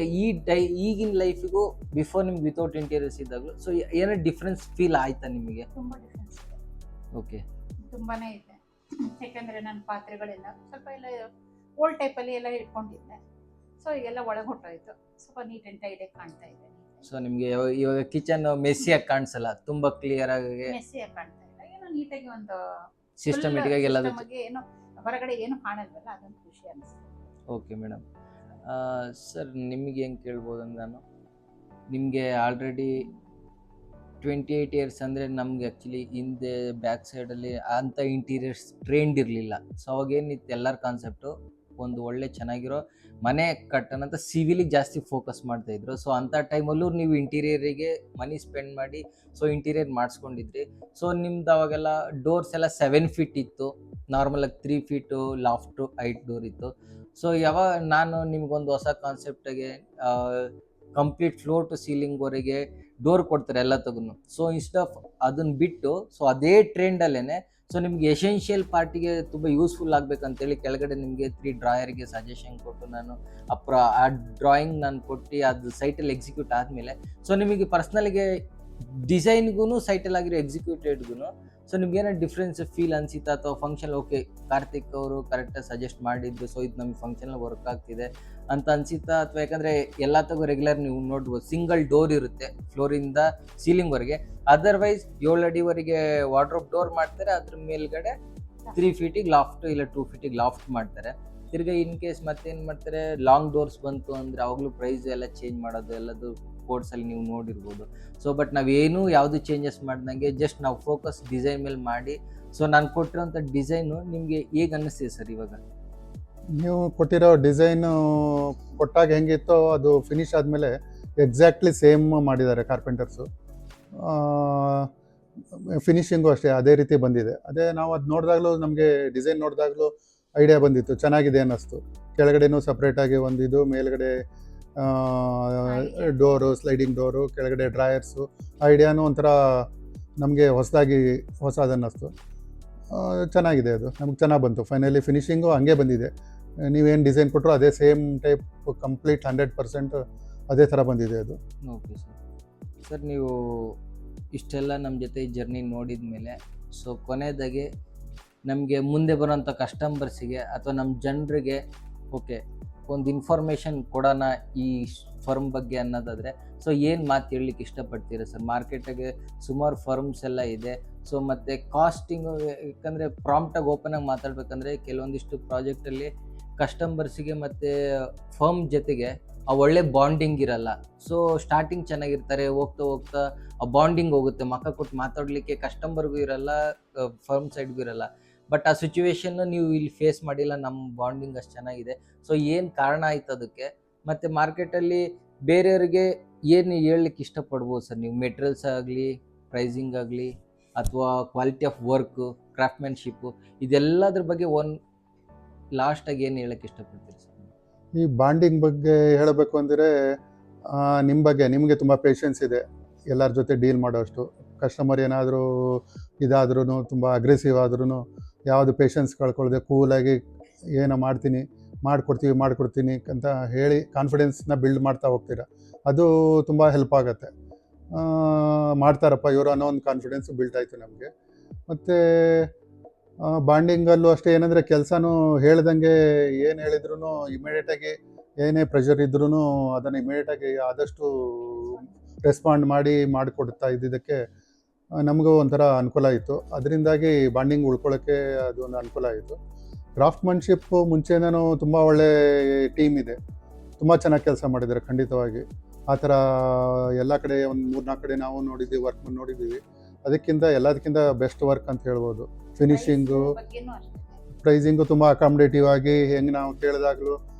ಈಗಿನ ಲೈಫಿಗೂ ಬಿಫೋರ್ ನಿಮ್ಗೆ ವಿತೌಟ್ ಇಂಟೀರಿಯರ್ಸ್ ಇದ್ದಾಗಲೂ ಸೊ ಏನೋ ಡಿಫ್ರೆನ್ಸ್ ಫೀಲ್ ಆಯ್ತಾ ನಿಮಗೆ? ತುಂಬ ಡಿಫ್ರೆನ್ಸ್ ಇದೆ, ಓಕೆ. ತುಂಬಾ ಇದೆ. ಯಾಕೆಂದರೆ ನನ್ನ ಪಾತ್ರೆಗಳೆಲ್ಲ ಸ್ವಲ್ಪ ಎಲ್ಲ ಓಲ್ಡ್ ಟೈಪಲ್ಲಿ ಎಲ್ಲ ಇಟ್ಕೊಂಡಿದ್ದೆ. ಸೊ ಈಗೆಲ್ಲ ಒಳಗೆ ಹೊಟ್ಟೋಯ್ತು, ಸ್ವಲ್ಪ ನೀಟ್ ಆ್ಯಂಡ್ ಟೈಟಾಗಿ ಕಾಣ್ತಾ ಇದೆ. ಸೊ ನಿಮಗೆ ಇವಾಗ ಕಿಚನ್ ಮೆಸ್ಸಿಯಾಗಿ ಕಾಣಿಸಲ್ಲ, ತುಂಬ ಕ್ಲಿಯರ್ ಆಗಿ ಮೆಸ್ಸಿಯಾಗಿ ಕಾಣ್ತಾ ಇಲ್ಲ, ಏನೋ ನೀಟಾಗಿ ಒಂದು ಸಿಸ್ಟಮೆಟಿಕ್ ಆಗಿ ಎಲ್ಲದು. ಏನು ಹೊರಗಡೆ ಏನು ಕಾಣಲ್ವಲ್ಲ, ಅದೊಂದು ಖುಷಿ ಅನಿಸ್ತು. Okay madam. ಸರ್ ನಿಮಗೆ ಹೆಂಗೆ ಕೇಳ್ಬೋದು ಅಂದ್ರೆ, ನಾನು ನಿಮಗೆ ಆಲ್ರೆಡಿ 28 ಇಯರ್ಸ್ ಅಂದರೆ ನಮ್ಗೆ ಆ್ಯಕ್ಚುಲಿ ಹಿಂದೆ ಬ್ಯಾಕ್ ಸೈಡಲ್ಲಿ ಅಂಥ ಇಂಟೀರಿಯರ್ಸ್ ಟ್ರೆಂಡ್ ಇರಲಿಲ್ಲ. ಸೊ ಅವಾಗೇನಿತ್ತು ಎಲ್ಲರ ಕಾನ್ಸೆಪ್ಟು ಒಂದು ಒಳ್ಳೆ ಚೆನ್ನಾಗಿರೋ ಮನೆ ಕಟ್ಟೋಣಂತ ಸಿವಿಲಿಗೆ ಜಾಸ್ತಿ ಫೋಕಸ್ ಮಾಡ್ತಾಯಿದ್ರು. ಸೊ ಅಂಥ ಟೈಮಲ್ಲೂ ನೀವು ಇಂಟೀರಿಯರಿಗೆ ಮನಿ ಸ್ಪೆಂಡ್ ಮಾಡಿ ಸೊ ಇಂಟೀರಿಯರ್ ಮಾಡಿಸ್ಕೊಂಡಿದ್ರಿ. ಸೊ ನಿಮ್ದು ಅವಾಗೆಲ್ಲ ಡೋರ್ಸ್ ಎಲ್ಲ 7 ಫೀಟ್ ಇತ್ತು, ನಾರ್ಮಲಾಗಿ 3 ಫೀಟು ಲಾಫ್ಟು 8 ಡೋರ್ ಇತ್ತು. ಸೊ ಯಾವಾಗ ನಾನು ನಿಮ್ಗೊಂದು ಹೊಸ ಕಾನ್ಸೆಪ್ಟಾಗೆ ಕಂಪ್ಲೀಟ್ ಫ್ಲೋರ್ ಟು ಸೀಲಿಂಗ್ವರೆಗೆ ಡೋರ್ ಕೊಡ್ತಾರೆ ಎಲ್ಲ ತಗೊಂಡು. ಸೊ ಇನ್ಸ್ಟೆಡ್ ಆಫ್ ಅದನ್ನು ಬಿಟ್ಟು ಸೊ ಅದೇ ಟ್ರೆಂಡಲ್ಲೇ ಸೊ ನಿಮ್ಗೆ ಎಸೆನ್ಷಿಯಲ್ ಪಾರ್ಟಿಗೆ ತುಂಬ ಯೂಸ್ಫುಲ್ ಆಗಬೇಕಂತೇಳಿ ಕೆಳಗಡೆ ನಿಮಗೆ 3 ಡ್ರಾಯರ್ಗೆ ಸಜೆಷನ್ ಕೊಟ್ಟು ನಾನು ಆ ಡ್ರಾಯಿಂಗ್ ನಾನು ಕೊಟ್ಟು ಅದು ಸೈಟಲ್ಲಿ ಎಕ್ಸಿಕ್ಯೂಟ್ ಆದಮೇಲೆ ಸೊ ನಿಮಗೆ ಪರ್ಸ್ನಲ್ಗೆ ಡಿಸೈನ್ಗೂ ಸೈಟಲ್ಲಿ ಆಗಿರೋ ಎಕ್ಸಿಕ್ಯೂಟೆಡ್ಗೂ ಸೊ ನಿಮ್ಗೇನೋ ಡಿಫ್ರೆನ್ಸ್ ಫೀಲ್ ಅನಿಸಿತಾ, ಅಥವಾ ಫಂಕ್ಷನ್ ಓಕೆ ಕಾರ್ತಿಕ್ ಅವರು ಕರೆಕ್ಟಾಗಿ ಸಜೆಸ್ಟ್ ಮಾಡಿದ್ದು ಸೊ ಇದು ನಮಗೆ ಫಂಕ್ಷನಲ್ಲಿ ವರ್ಕ್ ಆಗ್ತಿದೆ ಅಂತ ಅನಿಸಿತಾ, ಅಥವಾ ಯಾಕಂದರೆ ಎಲ್ಲ ತಗೋ ರೆಗ್ಯುಲರ್ ನೀವು ನೋಡ್ಬೋದು ಸಿಂಗಲ್ ಡೋರ್ ಇರುತ್ತೆ ಫ್ಲೋರಿಂದ ಸೀಲಿಂಗ್ವರೆಗೆ. ಅದರ್ವೈಸ್ 7 ಅಡಿವರೆಗೆ ವಾರ್ಡ್ರೋಬ್ ಡೋರ್ ಮಾಡ್ತಾರೆ, ಅದ್ರ ಮೇಲ್ಗಡೆ 3 ಫೀಟಿಗೆ ಲಾಫ್ಟ್ ಇಲ್ಲ 2 ಫೀಟಿಗೆ ಲಾಫ್ಟ್ ಮಾಡ್ತಾರೆ. ತಿರ್ಗಿ ಇನ್ ಕೇಸ್ ಮತ್ತೇನು ಮಾಡ್ತಾರೆ, ಲಾಂಗ್ ಡೋರ್ಸ್ ಬಂತು ಅಂದರೆ ಅವಾಗಲೂ ಪ್ರೈಸ್ ಎಲ್ಲ ಚೇಂಜ್ ಮಾಡೋದು ಎಲ್ಲದು ಕೋರ್ಸಲ್ಲಿ ನೀವು ನೋಡಿರ್ಬೋದು. ಸೊ ಬಟ್ ನಾವೇನು ಯಾವುದು ಚೇಂಜಸ್ ಮಾಡ್ದಂಗೆ ಜಸ್ಟ್ ನಾವು ಫೋಕಸ್ ಡಿಸೈನ್ ಮೇಲೆ ಮಾಡಿ ಸೊ ನಾನು ಕೊಟ್ಟಿರೋಂಥ ಡಿಸೈನು ನಿಮಗೆ ಹೇಗೆ ಅನ್ನಿಸ್ತಿದೆ ಸರ್ ಇವಾಗ? ನೀವು ಕೊಟ್ಟಿರೋ ಡಿಸೈನು ಕೊಟ್ಟಾಗ ಹೆಂಗಿತ್ತೋ ಅದು ಫಿನಿಶ್ ಆದಮೇಲೆ ಎಕ್ಸಾಕ್ಟ್ಲಿ ಸೇಮ್ ಮಾಡಿದ್ದಾರೆ ಕಾರ್ಪೆಂಟರ್ಸು. ಫಿನಿಶಿಂಗು ಅಷ್ಟೇ ಅದೇ ರೀತಿ ಬಂದಿದೆ. ಅದೇ ನಾವು ಅದು ನೋಡಿದಾಗಲೂ ನಮಗೆ ಡಿಸೈನ್ ನೋಡಿದಾಗಲೂ ಐಡಿಯಾ ಬಂದಿತ್ತು, ಚೆನ್ನಾಗಿದೆ ಅನ್ನಿಸ್ತು. ಕೆಳಗಡೆನೂ ಸಪ್ರೇಟಾಗಿ ಒಂದಿದು, ಮೇಲ್ಗಡೆ ಡೋರು ಸ್ಲೈಡಿಂಗ್ ಡೋರು, ಕೆಳಗಡೆ ಡ್ರಾಯರ್ಸು, ಐಡಿಯಾನು ಒಂಥರ ನಮಗೆ ಹೊಸದನ್ನಿಸ್ತು. ಚೆನ್ನಾಗಿದೆ, ಅದು ನಮ್ಗೆ ಚೆನ್ನಾಗಿ ಬಂತು. ಫೈನಲಿ ಫಿನಿಶಿಂಗು ಹಂಗೆ ಬಂದಿದೆ. ನೀವೇನು ಡಿಸೈನ್ ಕೊಟ್ಟರು ಅದೇ ಸೇಮ್ ಟೈಪ್ ಕಂಪ್ಲೀಟ್ 100% ಅದೇ ಥರ ಬಂದಿದೆ ಅದು. Okay sir. ಸರ್ ನೀವು ಇಷ್ಟೆಲ್ಲ ನಮ್ಮ ಜೊತೆ ಜರ್ನಿ ನೋಡಿದ ಮೇಲೆ ಸೊ ಕೊನೆಯದಾಗಿ ನಮಗೆ ಮುಂದೆ ಬರೋಂಥ ಕಸ್ಟಮರ್ಸಿಗೆ ಅಥವಾ ನಮ್ಮ ಜನರಿಗೆ ಓಕೆ ಒಂದು ಇನ್ಫಾರ್ಮೇಷನ್ ಕೊಡೋಣ ಈ ಫರ್ಮ್ ಬಗ್ಗೆ ಅನ್ನೋದಾದರೆ ಸೊ ಏನು ಮಾತು ಹೇಳಲಿಕ್ಕೆ ಇಷ್ಟಪಡ್ತೀರಾ ಸರ್? ಮಾರ್ಕೆಟಿಗೆ ಸುಮಾರು ಫರ್ಮ್ಸ್ ಎಲ್ಲ ಇದೆ. ಸೊ ಮತ್ತು ಕಾಸ್ಟಿಂಗು, ಯಾಕಂದರೆ ಪ್ರಾಂಪ್ಟಾಗಿ ಓಪನಾಗಿ ಮಾತಾಡಬೇಕಂದ್ರೆ ಕೆಲವೊಂದಿಷ್ಟು ಪ್ರಾಜೆಕ್ಟಲ್ಲಿ ಕಸ್ಟಮರ್ಸಿಗೆ ಮತ್ತು ಫರ್ಮ್ ಜೊತೆಗೆ ಆ ಒಳ್ಳೆ ಬಾಂಡಿಂಗ್ ಇರಲ್ಲ. ಸೊ ಸ್ಟಾರ್ಟಿಂಗ್ ಚೆನ್ನಾಗಿರ್ತಾರೆ, ಹೋಗ್ತಾ ಹೋಗ್ತಾ ಆ ಬಾಂಡಿಂಗ್ ಹೋಗುತ್ತೆ, ಮಕ್ಕ ಕೊಟ್ಟು ಮಾತಾಡಲಿಕ್ಕೆ ಕಸ್ಟಮರ್ಗೂ ಇರಲ್ಲ, ಫರ್ಮ್ ಸೈಡ್ಗೂ ಇರಲ್ಲ. ಬಟ್ ಆ ಸಿಚುವೇಶನ್ನು ನೀವು ಇಲ್ಲಿ ಫೇಸ್ ಮಾಡಿಲ್ಲ, ನಮ್ಮ ಬಾಂಡಿಂಗ್ ಅಷ್ಟು ಚೆನ್ನಾಗಿದೆ. ಸೊ ಏನು ಕಾರಣ ಆಯ್ತು ಅದಕ್ಕೆ? ಮತ್ತು ಮಾರ್ಕೆಟಲ್ಲಿ ಬೇರೆಯವರಿಗೆ ಏನು ಹೇಳಲಿಕ್ಕೆ ಇಷ್ಟಪಡ್ಬೋದು ಸರ್ ನೀವು? ಮೆಟೀರಿಯಲ್ಸ್ ಆಗಲಿ, ಪ್ರೈಸಿಂಗ್ ಆಗಲಿ, ಅಥವಾ ಕ್ವಾಲಿಟಿ ಆಫ್ ವರ್ಕು, ಕ್ರಾಫ್ಟ್ಮ್ಯಾನ್ಶಿಪ್ಪು, ಇದೆಲ್ಲದ್ರ ಬಗ್ಗೆ ಲಾಸ್ಟಾಗಿ ಏನು ಹೇಳೋಕ್ಕೆ ಇಷ್ಟಪಡ್ತೀರಿ ಸರ್? ಈ ಬಾಂಡಿಂಗ್ ಬಗ್ಗೆ ಹೇಳಬೇಕು ಅಂದರೆ ನಿಮ್ಮ ಬಗ್ಗೆ ನಿಮಗೆ ತುಂಬ ಪೇಷನ್ಸ್ ಇದೆ ಎಲ್ಲರ ಜೊತೆ ಡೀಲ್ ಮಾಡೋಷ್ಟು. ಕಸ್ಟಮರ್ ಏನಾದರೂ ಇದಾದ್ರೂ, ತುಂಬ ಅಗ್ರೆಸಿವ್ ಆದ್ರೂ ಯಾವುದು ಪೇಷನ್ಸ್ ಕಳ್ಕೊಳ್ಳದೆ ಕೂಲಾಗಿ ಏನೋ ಮಾಡ್ಕೊಡ್ತೀನಿ ಅಂತ ಹೇಳಿ ಕಾನ್ಫಿಡೆನ್ಸ್ನ ಬಿಲ್ಡ್ ಮಾಡ್ತಾ ಹೋಗ್ತೀರ. ಅದು ತುಂಬ ಹೆಲ್ಪ್ ಆಗುತ್ತೆ. ಮಾಡ್ತಾರಪ್ಪ ಇವರು ಅನ್ನೋ ಒಂದು ಕಾನ್ಫಿಡೆನ್ಸ್ ಬಿಲ್ಡ್ ಆಯಿತು ನಮಗೆ. ಮತ್ತು ಬಾಂಡಿಂಗಲ್ಲೂ ಅಷ್ಟೇ ಏನಂದರೆ ಕೆಲಸನೂ ಹೇಳ್ದಂಗೆ ಏನು ಹೇಳಿದ್ರು ಇಮಿಡಿಯೇಟಾಗಿ ಏನೇ ಪ್ರೆಷರ್ ಇದ್ರೂ ಅದನ್ನು ಇಮಿಡಿಯೇಟಾಗಿ ಆದಷ್ಟು ರೆಸ್ಪಾಂಡ್ ಮಾಡಿಕೊಡ್ತಾ ಇದ್ದಿದ್ದಕ್ಕೆ ನಮಗೂ ಒಂಥರ ಅನುಕೂಲ ಆಯಿತು. ಅದರಿಂದಾಗಿ ಬಾಂಡಿಂಗ್ ಉಳ್ಕೊಳ್ಳೋಕ್ಕೆ ಅದು ಒಂದು ಅನುಕೂಲ ಆಯಿತು. ಕ್ರಾಫ್ಟ್ಮನ್ಶಿಪ್ ಮುಂಚೆನೂ ತುಂಬ ಒಳ್ಳೆ ಟೀಮ್ ಇದೆ, ತುಂಬ ಚೆನ್ನಾಗಿ ಕೆಲಸ ಮಾಡಿದ್ದಾರೆ ಖಂಡಿತವಾಗಿ. ಆ ಥರ ಎಲ್ಲ ಕಡೆ ಒಂದು 3-4 ಕಡೆ ನಾವು ನೋಡಿದ್ದೀವಿ, ವರ್ಕ್ ನೋಡಿದ್ದೀವಿ. ಎಲ್ಲದಕ್ಕಿಂತ ಬೆಸ್ಟ್ ವರ್ಕ್ ಅಂತ ಹೇಳ್ಬೋದು. ಫಿನಿಶಿಂಗು, ಪ್ರೈಸಿಂಗು ತುಂಬ ಅಕಾಮಡೇಟಿವ್ ಆಗಿ ಹೆಂಗೆ ನಾವು ಕೇಳಿದಾಗಲೂ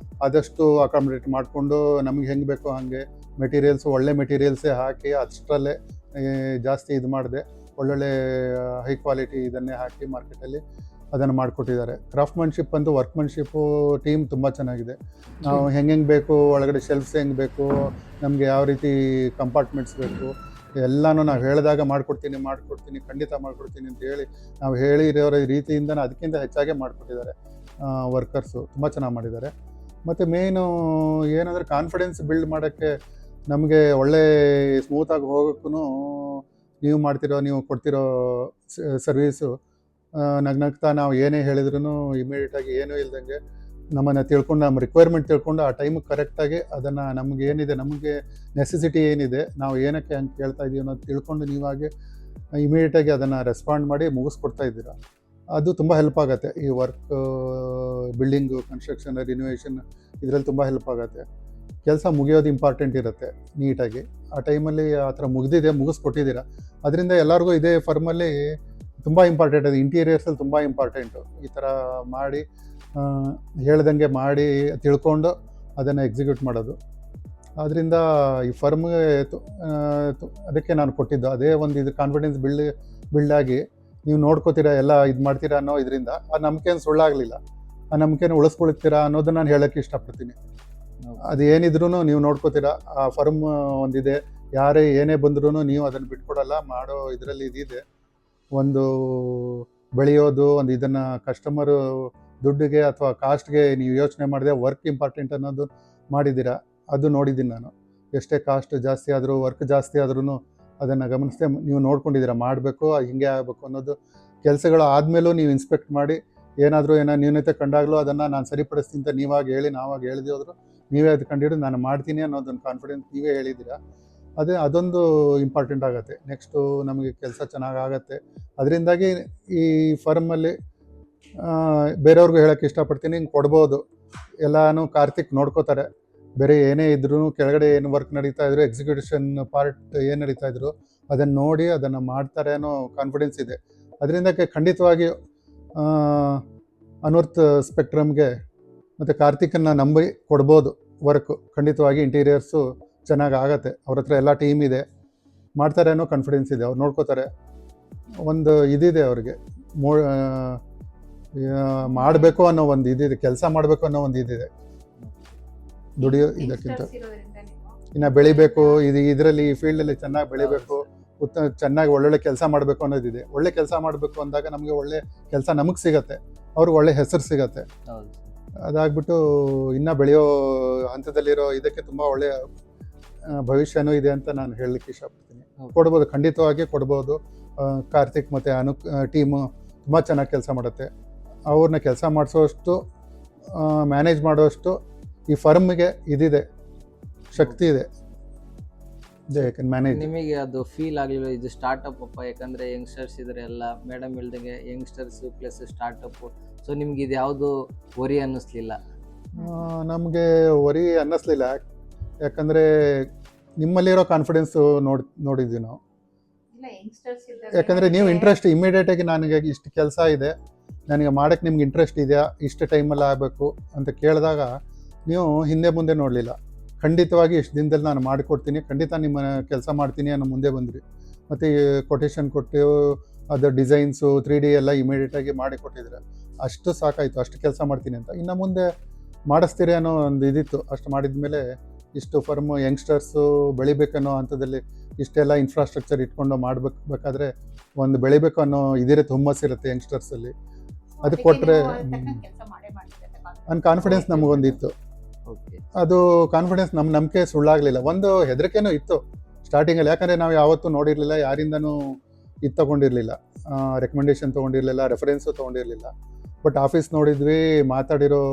ಆದಷ್ಟು ಅಕಾಮಡೇಟ್ ಮಾಡಿಕೊಂಡು ನಮಗೆ ಹೆಂಗೆ ಬೇಕೋ ಹಾಗೆ ಮೆಟೀರಿಯಲ್ಸು ಒಳ್ಳೆ ಮೆಟೀರಿಯಲ್ಸೇ ಹಾಕಿ ಅಷ್ಟರಲ್ಲೇ ಜಾಸ್ತಿ ಇದು ಮಾಡಿದೆ. ಒಳ್ಳೊಳ್ಳೆ ಹೈ ಕ್ವಾಲಿಟಿ ಇದನ್ನೇ ಹಾಕಿ ಮಾರ್ಕೆಟಲ್ಲಿ ಅದನ್ನು ಮಾಡಿಕೊಟ್ಟಿದ್ದಾರೆ. ಕ್ರಾಫ್ಟ್ಮನ್ಶಿಪ್ ಅಂತೂ ವರ್ಕ್ಮನ್ಶಿಪ್ಪು ಟೀಮ್ ತುಂಬ ಚೆನ್ನಾಗಿದೆ. ನಾವು ಹೆಂಗೆ ಬೇಕು, ಒಳಗಡೆ ಶೆಲ್ಫ್ಸ್ ಹೆಂಗೆ ಬೇಕು, ನಮಗೆ ಯಾವ ರೀತಿ ಕಂಪಾರ್ಟ್ಮೆಂಟ್ಸ್ ಬೇಕು, ಎಲ್ಲನೂ ನಾವು ಹೇಳಿದಾಗ ಮಾಡಿಕೊಡ್ತೀನಿ, ಖಂಡಿತ ಮಾಡಿಕೊಡ್ತೀನಿ ಅಂತ ಹೇಳಿ ನಾವು ಹೇಳಿರೋ ರೀತಿಯಿಂದ ಅದಕ್ಕಿಂತ ಹೆಚ್ಚಾಗೆ ಮಾಡಿಕೊಟ್ಟಿದ್ದಾರೆ. ವರ್ಕರ್ಸು ತುಂಬ ಚೆನ್ನಾಗಿ ಮಾಡಿದ್ದಾರೆ. ಮತ್ತು ಮೇಯ್ನು ಏನಂದರೆ ಕಾನ್ಫಿಡೆನ್ಸ್ ಬಿಲ್ಡ್ ಮಾಡೋಕ್ಕೆ ನಮಗೆ ಒಳ್ಳೆ ಸ್ಮೂತಾಗಿ ಹೋಗೋಕ್ಕೂ ನೀವು ಕೊಡ್ತಿರೋ ಸರ್ವೀಸು ನಗ್ನಗ್ತಾ ನಾವು ಏನೇ ಹೇಳಿದ್ರು ಇಮಿಡಿಯೇಟಾಗಿ ಏನೂ ಇಲ್ದಂಗೆ ನಮ್ಮನ್ನು ತಿಳ್ಕೊಂಡು, ನಮ್ಮ ರಿಕ್ವೈರ್ಮೆಂಟ್ ತಿಳ್ಕೊಂಡು ಆ ಟೈಮಿಗೆ ಕರೆಕ್ಟಾಗಿ ಅದನ್ನು ನಮಗೆ ನೆಸೆಸಿಟಿ ಏನಿದೆ, ನಾವು ಏನಕ್ಕೆ ಹಂಗೆ ಕೇಳ್ತಾ ಇದ್ದೀವಿ ಅನ್ನೋದು ತಿಳ್ಕೊಂಡು ನೀವಾಗೆ ಇಮಿಡಿಯೇಟಾಗಿ ಅದನ್ನು ರೆಸ್ಪಾಂಡ್ ಮಾಡಿ ಮುಗಿಸ್ಕೊಡ್ತಾ ಇದ್ದೀರಾ. ಅದು ತುಂಬ ಹೆಲ್ಪ್ ಆಗುತ್ತೆ. ಈ ವರ್ಕ್ ಬಿಲ್ಡಿಂಗು, ಕನ್ಸ್ಟ್ರಕ್ಷನ್, ರಿನೋವೇಷನ್ ಇದರಲ್ಲಿ ತುಂಬ ಹೆಲ್ಪ್ ಆಗುತ್ತೆ. ಕೆಲಸ ಮುಗಿಯೋದು ಇಂಪಾರ್ಟೆಂಟ್ ಇರುತ್ತೆ ನೀಟಾಗಿ. ಆ ಟೈಮಲ್ಲಿ ಆ ಥರ ಮುಗಿಸ್ಕೊಟ್ಟಿದ್ದೀರಾ. ಅದರಿಂದ ಎಲ್ಲರಿಗೂ ಇದೇ ಫರ್ಮಲ್ಲಿ ತುಂಬ ಇಂಪಾರ್ಟೆಂಟ್ ಅದು. ಇಂಟೀರಿಯರ್ಸಲ್ಲಿ ತುಂಬ ಇಂಪಾರ್ಟೆಂಟು ಈ ಥರ ಮಾಡಿ ಹೇಳ್ದಂಗೆ ಮಾಡಿ ತಿಳ್ಕೊಂಡು ಅದನ್ನು ಎಕ್ಸಿಕ್ಯೂಟ್ ಮಾಡೋದು. ಆದ್ದರಿಂದ ಈ ಫರ್ಮ್ಗೆ ಅದಕ್ಕೆ ನಾನು ಕೊಟ್ಟಿದ್ದು ಅದೇ ಒಂದು ಇದು ಕಾನ್ಫಿಡೆನ್ಸ್ ಬಿಲ್ಡಾಗಿ ನೀವು ನೋಡ್ಕೋತೀರಾ, ಎಲ್ಲ ಇದು ಮಾಡ್ತೀರಾ ಅನ್ನೋ ಇದರಿಂದ ಆ ನಂಬಿಕೆಯನ್ನು ಸುಳ್ಳಾಗಲಿಲ್ಲ. ಆ ನಂಬಿಕೆನ ಉಳಿಸ್ಕೊಳ್ತೀರಾ ಅನ್ನೋದನ್ನ ನಾನು ಹೇಳೋಕ್ಕೆ ಇಷ್ಟಪಡ್ತೀನಿ. ಅದು ಏನಿದ್ರೂ ನೀವು ನೋಡ್ಕೋತೀರಾ, ಆ ಫರ್ಮ್ ಒಂದಿದೆ, ಯಾರೇ ಏನೇ ಬಂದ್ರೂ ನೀವು ಅದನ್ನು ಬಿಟ್ಕೊಡಲ್ಲ. ಮಾಡೋ ಇದರಲ್ಲಿ ಇದಿದೆ, ಒಂದು ಬೆಳೆಯೋದು, ಒಂದು ಇದನ್ನು ಕಸ್ಟಮರು ದುಡ್ಡಿಗೆ ಅಥವಾ ಕಾಸ್ಟ್ಗೆ ನೀವು ಯೋಚನೆ ಮಾಡಿದೆ, ವರ್ಕ್ ಇಂಪಾರ್ಟೆಂಟ್ ಅನ್ನೋದು ಮಾಡಿದ್ದೀರಾ. ಅದು ನೋಡಿದ್ದೀನಿ ನಾನು. ಎಷ್ಟೇ ಕಾಸ್ಟ್ ಜಾಸ್ತಿ ಆದರೂ, ವರ್ಕ್ ಜಾಸ್ತಿ ಆದ್ರೂ ಅದನ್ನು ಗಮನಿಸದೆ ನೀವು ನೋಡ್ಕೊಂಡಿದ್ದೀರಾ. ಮಾಡಬೇಕು, ಹಿಂಗೆ ಆಗಬೇಕು ಅನ್ನೋದು. ಕೆಲಸಗಳು ಆದಮೇಲೂ ನೀವು ಇನ್ಸ್ಪೆಕ್ಟ್ ಮಾಡಿ ಏನೋ ನ್ಯೂನತೆ ಕಂಡಾಗಲೂ ಅದನ್ನು ನಾನು ಸರಿಪಡಿಸ್ತೀನಿ ಅಂತ ನಾವಾಗಿ ಹೇಳಿದೆ ಹೋದ್ರು ನೀವೇ ಅದು ಕಂಡಿಡಿದು ನಾನು ಮಾಡ್ತೀನಿ ಅನ್ನೋದೊಂದು ಕಾನ್ಫಿಡೆನ್ಸ್ ನೀವೇ ಹೇಳಿದ್ದೀರಾ. ಅದೊಂದು ಇಂಪಾರ್ಟೆಂಟ್ ಆಗುತ್ತೆ. ನೆಕ್ಸ್ಟು ನಮಗೆ ಕೆಲಸ ಚೆನ್ನಾಗಾಗತ್ತೆ. ಅದರಿಂದಾಗಿ ಈ ಫರ್ಮಲ್ಲಿ ಬೇರೆಯವ್ರಿಗೂ ಹೇಳೋಕ್ಕೆ ಇಷ್ಟಪಡ್ತೀನಿ, ಹಿಂಗೆ ಕೊಡ್ಬೋದು. ಎಲ್ಲನೂ ಕಾರ್ತಿಕ್ ನೋಡ್ಕೋತಾರೆ. ಬೇರೆ ಏನೇ ಇದ್ರೂ ಕೆಳಗಡೆ ಏನು ವರ್ಕ್ ನಡೀತಾ ಇದ್ರು, ಎಕ್ಸಿಕ್ಯೂಷನ್ ಪಾರ್ಟ್ ಏನು ನಡೀತಾ ಇದ್ರು ಅದನ್ನು ನೋಡಿ ಅದನ್ನು ಮಾಡ್ತಾರೆ ಅನ್ನೋ ಕಾನ್ಫಿಡೆನ್ಸ್ ಇದೆ. ಅದರಿಂದ ಖಂಡಿತವಾಗಿ ಅನ್ವರ್ತ್ ಸ್ಪೆಕ್ಟ್ರಮ್ಗೆ ಮತ್ತು ಕಾರ್ತಿಕನ್ನು ನಂಬಿ ಕೊಡ್ಬೋದು ವರ್ಕು. ಖಂಡಿತವಾಗಿ ಇಂಟೀರಿಯರ್ಸು ಚೆನ್ನಾಗಿ ಆಗತ್ತೆ. ಅವ್ರ ಹತ್ರ ಎಲ್ಲ ಟೀಮ್ ಇದೆ, ಮಾಡ್ತಾರೆ ಅನ್ನೋ ಕಾನ್ಫಿಡೆನ್ಸ್ ಇದೆ. ಅವ್ರು ನೋಡ್ಕೋತಾರೆ. ಒಂದು ಇದಿದೆ ಅವ್ರಿಗೆ, ಮಾಡಬೇಕು ಅನ್ನೋ ಒಂದು ಇದಿದೆ, ಕೆಲಸ ಮಾಡಬೇಕು ಅನ್ನೋ ಒಂದು ಇದಿದೆ. ದುಡಿಯೋ ಇದಕ್ಕಿಂತ ಇನ್ನು ಬೆಳಿಬೇಕು, ಇದರಲ್ಲಿ ಈ ಫೀಲ್ಡಲ್ಲಿ ಚೆನ್ನಾಗಿ ಬೆಳಿಬೇಕು, ಚೆನ್ನಾಗಿ ಒಳ್ಳೊಳ್ಳೆ ಕೆಲಸ ಮಾಡಬೇಕು ಅನ್ನೋದಿದೆ. ಒಳ್ಳೆ ಕೆಲಸ ಮಾಡಬೇಕು ಅಂದಾಗ ನಮಗೆ ಒಳ್ಳೆ ಕೆಲಸ ನಮಗೆ ಸಿಗತ್ತೆ, ಅವ್ರಿಗೆ ಒಳ್ಳೆ ಹೆಸರು ಸಿಗತ್ತೆ. ಅದಾಗ್ಬಿಟ್ಟು ಇನ್ನೂ ಬೆಳೆಯೋ ಹಂತದಲ್ಲಿರೋ ಇದಕ್ಕೆ ತುಂಬ ಒಳ್ಳೆಯ ಭವಿಷ್ಯನೂ ಇದೆ ಅಂತ ನಾನು ಹೇಳಲಿಕ್ಕೆ ಇಷ್ಟಪಡ್ತೀನಿ. ಕೊಡ್ಬೋದು, ಖಂಡಿತವಾಗಿ ಕೊಡ್ಬೋದು. ಕಾರ್ತಿಕ್ ಮತ್ತು ಟೀಮು ತುಂಬ ಚೆನ್ನಾಗಿ ಕೆಲಸ ಮಾಡುತ್ತೆ. ಅವ್ರನ್ನ ಕೆಲಸ ಮಾಡಿಸೋಷ್ಟು, ಮ್ಯಾನೇಜ್ ಮಾಡೋಷ್ಟು ಈ ಫರ್ಮ್ಗೆ ಇದಿದೆ, ಶಕ್ತಿ ಇದೆ. ಮ್ಯಾನೇಜ್ ನಿಮಗೆ ಅದು ಫೀಲ್ ಆಗಲಿಲ್ಲ ಇದು ಸ್ಟಾರ್ಟಪ್ ಅಪ್ಪ? ಯಾಕಂದರೆ ಯಂಗ್ಸ್ಟರ್ಸ್ ಇದ್ದಾರೆ ಎಲ್ಲ, ಮೇಡಮ್ ಹೇಳ್ದಂಗೆ ಯಂಗ್ಸ್ಟರ್ಸು ಪ್ಲಸ್ ಸ್ಟಾರ್ಟಪ್ಪು. ಸೊ ನಿಮ್ಗೆ ಇದು ಯಾವುದು ವರಿ ಅನ್ನಿಸ್ಲಿಲ್ಲ? ನಮಗೆ ವರಿ ಅನ್ನಿಸ್ಲಿಲ್ಲ. ಯಾಕಂದರೆ ನಿಮ್ಮಲ್ಲಿರೋ ಕಾನ್ಫಿಡೆನ್ಸು ನೋಡಿದ್ವಿ ನಾವು. ಯಾಕಂದರೆ ನೀವು ಇಂಟ್ರೆಸ್ಟ್ ಇಮಿಡಿಯೇಟಾಗಿ ನನಗೆ ಇಷ್ಟು ಕೆಲಸ ಇದೆ, ನನಗೆ ಮಾಡೋಕ್ಕೆ ನಿಮ್ಗೆ ಇಂಟ್ರೆಸ್ಟ್ ಇದೆಯಾ, ಇಷ್ಟು ಟೈಮಲ್ಲಿ ಆಗಬೇಕು ಅಂತ ಕೇಳಿದಾಗ ನೀವು ಹಿಂದೆ ಮುಂದೆ ನೋಡಲಿಲ್ಲ. ಖಂಡಿತವಾಗಿ ಇಷ್ಟು ದಿನದಲ್ಲಿ ನಾನು ಮಾಡಿಕೊಡ್ತೀನಿ, ಖಂಡಿತ ನಿಮ್ಮ ಕೆಲಸ ಮಾಡ್ತೀನಿ ಅನ್ನೋ ಮುಂದೆ ಬಂದ್ರಿ. ಮತ್ತು ಕೊಟೇಶನ್ ಕೊಟ್ಟು ಅದು ಡಿಸೈನ್ಸು 3D ಎಲ್ಲ ಇಮಿಡಿಯೇಟಾಗಿ ಮಾಡಿ ಕೊಟ್ಟಿದ್ರೆ ಅಷ್ಟು ಸಾಕಾಯಿತು. ಅಷ್ಟು ಕೆಲಸ ಮಾಡ್ತೀನಿ ಅಂತ. ಇನ್ನು ಮುಂದೆ ಮಾಡಿಸ್ತೀರಿ ಅನ್ನೋ ಒಂದು ಇದಿತ್ತು. ಅಷ್ಟು ಮಾಡಿದ ಮೇಲೆ ಇಷ್ಟು ಫರ್ಮು ಯಂಗ್ಸ್ಟರ್ಸು ಬೆಳಿಬೇಕನ್ನೋ ಹಂತದಲ್ಲಿ ಇಷ್ಟೆಲ್ಲ ಇನ್ಫ್ರಾಸ್ಟ್ರಕ್ಚರ್ ಇಟ್ಕೊಂಡು ಮಾಡಬೇಕಾದ್ರೆ ಒಂದು ಬೆಳಿಬೇಕು ಅನ್ನೋ ಇದಿರುತ್ತೆ, ಹುಮ್ಮಸ್ಸಿರುತ್ತೆ ಯಂಗ್ಸ್ಟರ್ಸಲ್ಲಿ. ಅದಕ್ಕೆ ಕೊಟ್ಟರೆ ನನ್ನ ಕಾನ್ಫಿಡೆನ್ಸ್ ನಮಗೊಂದಿತ್ತು. ಅದು ಕಾನ್ಫಿಡೆನ್ಸ್ ನಮ್ಮ ನಂಬಿಕೆ ಸುಳ್ಳಾಗಲಿಲ್ಲ. ಒಂದು ಹೆದರಿಕೆನೂ ಇತ್ತು ಸ್ಟಾರ್ಟಿಂಗಲ್ಲಿ, ಯಾಕಂದರೆ ನಾವು ಯಾವತ್ತೂ ನೋಡಿರಲಿಲ್ಲ, ಯಾರಿಂದನೂ ಇದು ತೊಗೊಂಡಿರಲಿಲ್ಲ, ರೆಕಮೆಂಡೇಶನ್ ತೊಗೊಂಡಿರಲಿಲ್ಲ, ರೆಫರೆನ್ಸು ತೊಗೊಂಡಿರಲಿಲ್ಲ. ಬಟ್ ಆಫೀಸ್ ನೋಡಿದ್ವಿ, ಮಾತಾಡಿರೋ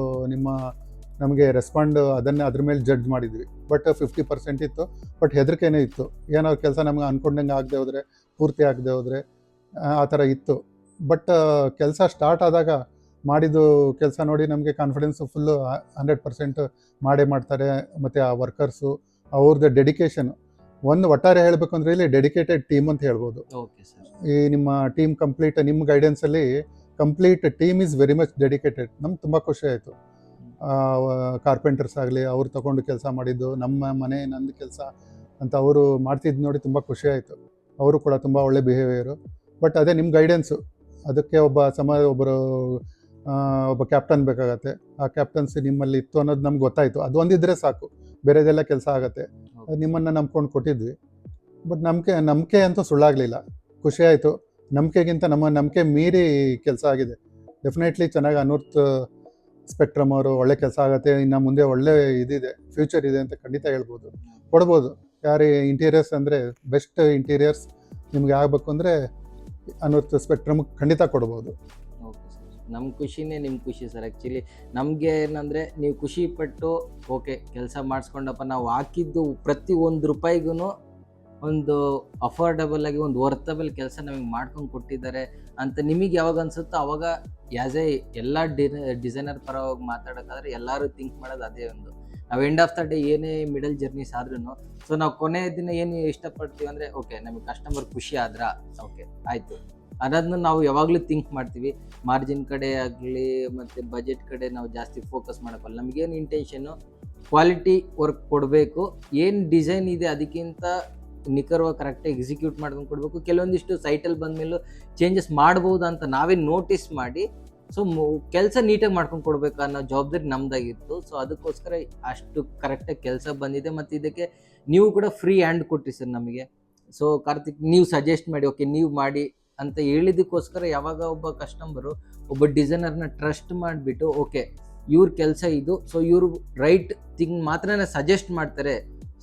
ನಮಗೆ ರೆಸ್ಪಾಂಡ್ ಅದ್ರ ಮೇಲೆ ಜಡ್ಜ್ ಮಾಡಿದ್ವಿ. ಬಟ್ 50% ಇತ್ತು. ಬಟ್ ಹೆದರಿಕೆನೇ ಇತ್ತು, ಏನಾದ್ರು ಕೆಲಸ ನಮ್ಗೆ ಅಂದ್ಕೊಂಡಂಗೆ ಆಗದೆ ಹೋದರೆ, ಪೂರ್ತಿ ಆಗದೆ ಹೋದರೆ ಆ ಥರ ಇತ್ತು. ಬಟ್ ಕೆಲಸ ಸ್ಟಾರ್ಟ್ ಆದಾಗ ಮಾಡಿದ್ದು ಕೆಲಸ ನೋಡಿ ನಮಗೆ ಕಾನ್ಫಿಡೆನ್ಸು ಫುಲ್ಲು 100% ಮಾಡೇ ಮಾಡ್ತಾರೆ. ಮತ್ತು ಆ ವರ್ಕರ್ಸು ಅವ್ರದ್ದು ಡೆಡಿಕೇಶನ್, ಒಂದು ಒಟ್ಟಾರೆ ಹೇಳಬೇಕು ಅಂದರೆ ಇಲ್ಲಿ ಡೆಡಿಕೇಟೆಡ್ ಟೀಮ್ ಅಂತ ಹೇಳ್ಬೋದು. ಈ ನಿಮ್ಮ ಟೀಮ್ ಕಂಪ್ಲೀಟ್, ನಿಮ್ಮ ಗೈಡೆನ್ಸಲ್ಲಿ complete team is very much dedicated. ನಮ್ಗೆ ತುಂಬ ಖುಷಿ ಆಯಿತು. ಕಾರ್ಪೆಂಟರ್ಸ್ ಆಗಲಿ, ಅವ್ರು ತಗೊಂಡು ಕೆಲಸ ಮಾಡಿದ್ದು, ನಮ್ಮ ಮನೆ ನಂದು ಕೆಲಸ ಅಂತ ಅವರು ಮಾಡ್ತಿದ್ದು ನೋಡಿ ತುಂಬ ಖುಷಿ ಆಯಿತು. ಅವರು ಕೂಡ ತುಂಬ ಒಳ್ಳೆ ಬಿಹೇವಿಯರು. ಬಟ್ ಅದೇ ನಿಮ್ಮ ಗೈಡೆನ್ಸು, ಅದಕ್ಕೆ ಒಬ್ಬ ಕ್ಯಾಪ್ಟನ್ ಬೇಕಾಗತ್ತೆ. ಆ ಕ್ಯಾಪ್ಟನ್ಸಿ ನಿಮ್ಮಲ್ಲಿ ಇತ್ತು ಅನ್ನೋದು ನಮ್ಗೆ ಗೊತ್ತಾಯಿತು. ಅದು ಒಂದಿದ್ರೆ ಸಾಕು, ಬೇರೆದೆಲ್ಲ ಕೆಲಸ ಆಗುತ್ತೆ. ಅದು ನಿಮ್ಮನ್ನು ನಂಬ್ಕೊಂಡು ಕೊಟ್ಟಿದ್ವಿ. ಬಟ್ ನಂಬಿಕೆ ಅಂತೂ ಸುಳ್ಳಾಗಲಿಲ್ಲ. ಖುಷಿ ಆಯಿತು. ನಂಬಿಕೆಗಿಂತ ನಮ್ಮ ನಂಬಿಕೆ ಮೀರಿ ಕೆಲಸ ಆಗಿದೆ. ಡೆಫಿನೆಟ್ಲಿ ಚೆನ್ನಾಗಿ ಅನೂರ್ತ್ ಸ್ಪೆಕ್ಟ್ರಮ್ ಅವರು ಒಳ್ಳೆ ಕೆಲಸ ಆಗುತ್ತೆ. ಇನ್ನು ಮುಂದೆ ಒಳ್ಳೆ ಇದಿದೆ, ಫ್ಯೂಚರ್ ಇದೆ ಅಂತ ಖಂಡಿತ ಹೇಳ್ಬೋದು. ಕೊಡ್ಬೋದು. ಯಾರು ಇಂಟೀರಿಯರ್ಸ್ ಅಂದರೆ ಬೆಸ್ಟ್ ಇಂಟೀರಿಯರ್ಸ್ ನಿಮಗೆ ಆಗಬೇಕು ಅಂದರೆ ಅನೂರ್ತ್ ಸ್ಪೆಕ್ಟ್ರಮ್ ಖಂಡಿತ ಕೊಡ್ಬೋದು. ಓಕೆ ಸರ್, ನಮ್ಮ ಖುಷಿನೇ ನಿಮ್ಮ ಖುಷಿ ಸರ್. ಆ್ಯಕ್ಚುಲಿ ನಮಗೆ ಏನಂದರೆ ನೀವು ಖುಷಿ ಪಟ್ಟು ಓಕೆ ಕೆಲಸ ಮಾಡಿಸ್ಕೊಂಡಪ್ಪ, ನಾವು ಹಾಕಿದ್ದು ಪ್ರತಿ ಒಂದು ರೂಪಾಯಿಗೂ ಒಂದು ಅಫೋರ್ಡಬಲ್ ಆಗಿ ಒಂದು ವರ್ತಬಲ್ ಕೆಲಸ ನಮಗೆ ಮಾಡ್ಕೊಂಡು ಕೊಟ್ಟಿದ್ದಾರೆ ಅಂತ ನಿಮಗೆ ಯಾವಾಗ ಅನಿಸುತ್ತೋ ಅವಾಗ ಆ್ಯಸ್ ಎ ಎಲ್ಲ ಡಿಸೈನರ್ ಪರವಾಗಿ ಮಾತಾಡೋಕ್ಕಾದ್ರೆ ಎಲ್ಲರೂ ಥಿಂಕ್ ಮಾಡೋದು ಅದೇ ಒಂದು. ನಾವು ಎಂಡ್ ಆಫ್ ದ ಡೇ ಏನೇ ಮಿಡಲ್ ಜರ್ನೀಸ್ ಆದ್ರೂ ಸೊ ನಾವು ಕೊನೆ ದಿನ ಏನು ಇಷ್ಟಪಡ್ತೀವಿ ಅಂದರೆ ಓಕೆ ನಮಗೆ ಕಸ್ಟಮರ್ ಖುಷಿ ಆದ್ರಾ, ಓಕೆ ಆಯಿತು ಅನ್ನೋದನ್ನ ನಾವು ಯಾವಾಗಲೂ ಥಿಂಕ್ ಮಾಡ್ತೀವಿ. ಮಾರ್ಜಿನ್ ಕಡೆ ಆಗಲಿ ಮತ್ತು ಬಜೆಟ್ ಕಡೆ ನಾವು ಜಾಸ್ತಿ ಫೋಕಸ್ ಮಾಡೋಕ್ಕಲ್ಲ. ನಮಗೇನು ಇಂಟೆನ್ಷನ್ನು ಕ್ವಾಲಿಟಿ ವರ್ಕ್ ಕೊಡಬೇಕು, ಏನು ಡಿಸೈನ್ ಇದೆ ಅದಕ್ಕಿಂತ ನಿಖರವಾಗಿ ಕರೆಕ್ಟಾಗಿ ಎಕ್ಸಿಕ್ಯೂಟ್ ಮಾಡ್ಕೊಂಡು ಕೊಡಬೇಕು. ಕೆಲವೊಂದಿಷ್ಟು ಸೈಟಲ್ಲಿ ಬಂದಮೇಲೂ ಚೇಂಜಸ್ ಮಾಡ್ಬೋದು ಅಂತ ನಾವೇ ನೋಟಿಸ್ ಮಾಡಿ ಸೊ ಕೆಲಸ ನೀಟಾಗಿ ಮಾಡ್ಕೊಂಡು ಕೊಡಬೇಕು ಅನ್ನೋ ಜವಾಬ್ದಾರಿ ನಮ್ದಾಗಿತ್ತು. ಸೊ ಅದಕ್ಕೋಸ್ಕರ ಅಷ್ಟು ಕರೆಕ್ಟಾಗಿ ಕೆಲಸ ಬಂದಿದೆ. ಮತ್ತು ಇದಕ್ಕೆ ನೀವು ಕೂಡ ಫ್ರೀ ಹ್ಯಾಂಡ್ ಕೊಟ್ರಿ ಸರ್ ನಮಗೆ. ಸೊ ಕಾರ್ತಿಕ್ ನೀವು ಸಜೆಸ್ಟ್ ಮಾಡಿ ಓಕೆ ನೀವು ಮಾಡಿ ಅಂತ ಹೇಳಿದ್ದಕ್ಕೋಸ್ಕರ ಯಾವಾಗ ಒಬ್ಬ ಕಸ್ಟಮರು ಒಬ್ಬ ಡಿಸೈನರ್ನ ಟ್ರಸ್ಟ್ ಮಾಡಿಬಿಟ್ಟು ಓಕೆ ಇವ್ರ ಕೆಲಸ ಇದು, ಸೊ ಇವರು ರೈಟ್ ಥಿಂಗ್ ಮಾತ್ರನೇ ಸಜೆಸ್ಟ್ ಮಾಡ್ತಾರೆ,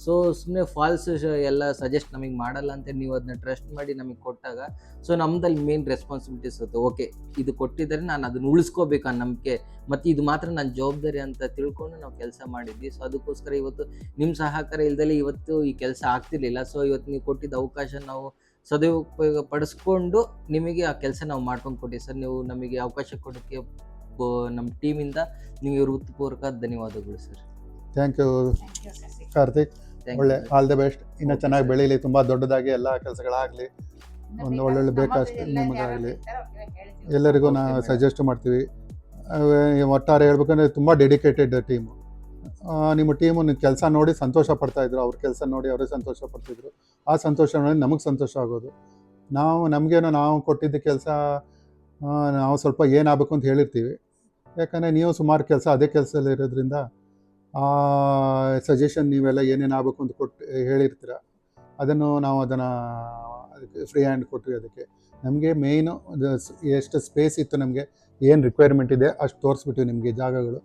ಸೊ ಸುಮ್ಮನೆ ಫಾಲ್ಸ್ ಎಲ್ಲ ಸಜೆಸ್ಟ್ ನಮಗೆ ಮಾಡಲ್ಲ ಅಂತ ನೀವು ಅದನ್ನ ಟ್ರಸ್ಟ್ ಮಾಡಿ ನಮಗೆ ಕೊಟ್ಟಾಗ ಸೊ ನಮ್ದಲ್ಲಿ ಮೇನ್ ರೆಸ್ಪಾನ್ಸಿಬಿಲಿಟೀಸ್ ಇರುತ್ತೆ. ಓಕೆ ಇದು ಕೊಟ್ಟಿದ್ದಾರೆ, ನಾನು ಅದನ್ನ ಉಳಿಸ್ಕೋಬೇಕು ಅನ್ನೋ ನಂಬಿಕೆ ಮತ್ತು ಇದು ಮಾತ್ರ ನನ್ನ ಜವಾಬ್ದಾರಿ ಅಂತ ತಿಳ್ಕೊಂಡು ನಾವು ಕೆಲಸ ಮಾಡಿದ್ವಿ. ಸೊ ಅದಕ್ಕೋಸ್ಕರ ಇವತ್ತು ನಿಮ್ಮ ಸಹಕಾರ ಇಲ್ದಲೇ ಇವತ್ತು ಈ ಕೆಲಸ ಆಗ್ತಿರ್ಲಿಲ್ಲ. ಸೊ ಇವತ್ತು ನೀವು ಕೊಟ್ಟಿದ್ದ ಅವಕಾಶ ನಾವು ಸದುಪಯೋಗ ಪಡಿಸ್ಕೊಂಡು ನಿಮಗೆ ಆ ಕೆಲಸ ನಾವು ಮಾಡ್ಕೊಂಡು ಕೊಟ್ಟಿವಿ ಸರ್. ನೀವು ನಮಗೆ ಅವಕಾಶ ಕೊಡೋಕ್ಕೆ ನಮ್ಮ ಟೀಮಿಂದ ನಿಮಗೆ ಹೃತ್ಪೂರ್ವಕ ಧನ್ಯವಾದಗಳು ಸರ್. Thank you Karthik. ಒಳ್ಳೆ ಆಲ್ ದ ಬೆಸ್ಟ್. ಇನ್ನೂ ಚೆನ್ನಾಗಿ ಬೆಳೀಲಿ, ತುಂಬ ದೊಡ್ಡದಾಗಿ ಎಲ್ಲ ಕೆಲಸಗಳಾಗಲಿ, ಒಂದು ಒಳ್ಳೊಳ್ಳೆ ಬೇಕಷ್ಟು ನಿಮಗಾಗಲಿ. ಎಲ್ಲರಿಗೂ ನಾವು ಸಜೆಸ್ಟ್ ಮಾಡ್ತೀವಿ. ಒಟ್ಟಾರೆ ಹೇಳ್ಬೇಕಂದ್ರೆ ತುಂಬ ಡೆಡಿಕೇಟೆಡ್ ಟೀಮು. ನಿಮ್ಮ ಟೀಮು ಕೆಲಸ ನೋಡಿ ಸಂತೋಷ ಪಡ್ತಾಯಿದ್ರು, ಅವ್ರ ಕೆಲಸ ನೋಡಿ ಅವರೇ ಸಂತೋಷ ಪಡ್ತಿದ್ರು. ಆ ಸಂತೋಷ ನೋಡಿ ನಮಗೆ ಸಂತೋಷ ಆಗೋದು. ನಮಗೇನೋ ನಾವು ಕೊಟ್ಟಿದ್ದ ಕೆಲಸ ನಾವು ಸ್ವಲ್ಪ ಏನಾಗಬೇಕು ಅಂತ ಹೇಳಿರ್ತೀವಿ. ಯಾಕಂದರೆ ನೀವು ಸುಮಾರು ಕೆಲಸ ಅದೇ ಕೆಲಸದಲ್ಲಿ ಇರೋದ್ರಿಂದ ಆ ಸಜೆಷನ್ ನೀವೆಲ್ಲ ಏನೇನು ಆಗಬೇಕು ಅಂತ ಹೇಳಿರ್ತೀರ, ಅದನ್ನು ನಾವು ಅದಕ್ಕೆ ಫ್ರೀ ಹ್ಯಾಂಡ್ ಕೊಟ್ವಿ. ಅದಕ್ಕೆ ನಮಗೆ ಮೇಯ್ನು ಎಷ್ಟು ಸ್ಪೇಸ್ ಇತ್ತು, ನಮಗೆ ಏನು ರಿಕ್ವೈರ್ಮೆಂಟ್ ಇದೆ ಅಷ್ಟು ತೋರಿಸ್ಬಿಟ್ಟಿವಿ ನಿಮಗೆ ಜಾಗಗಳು.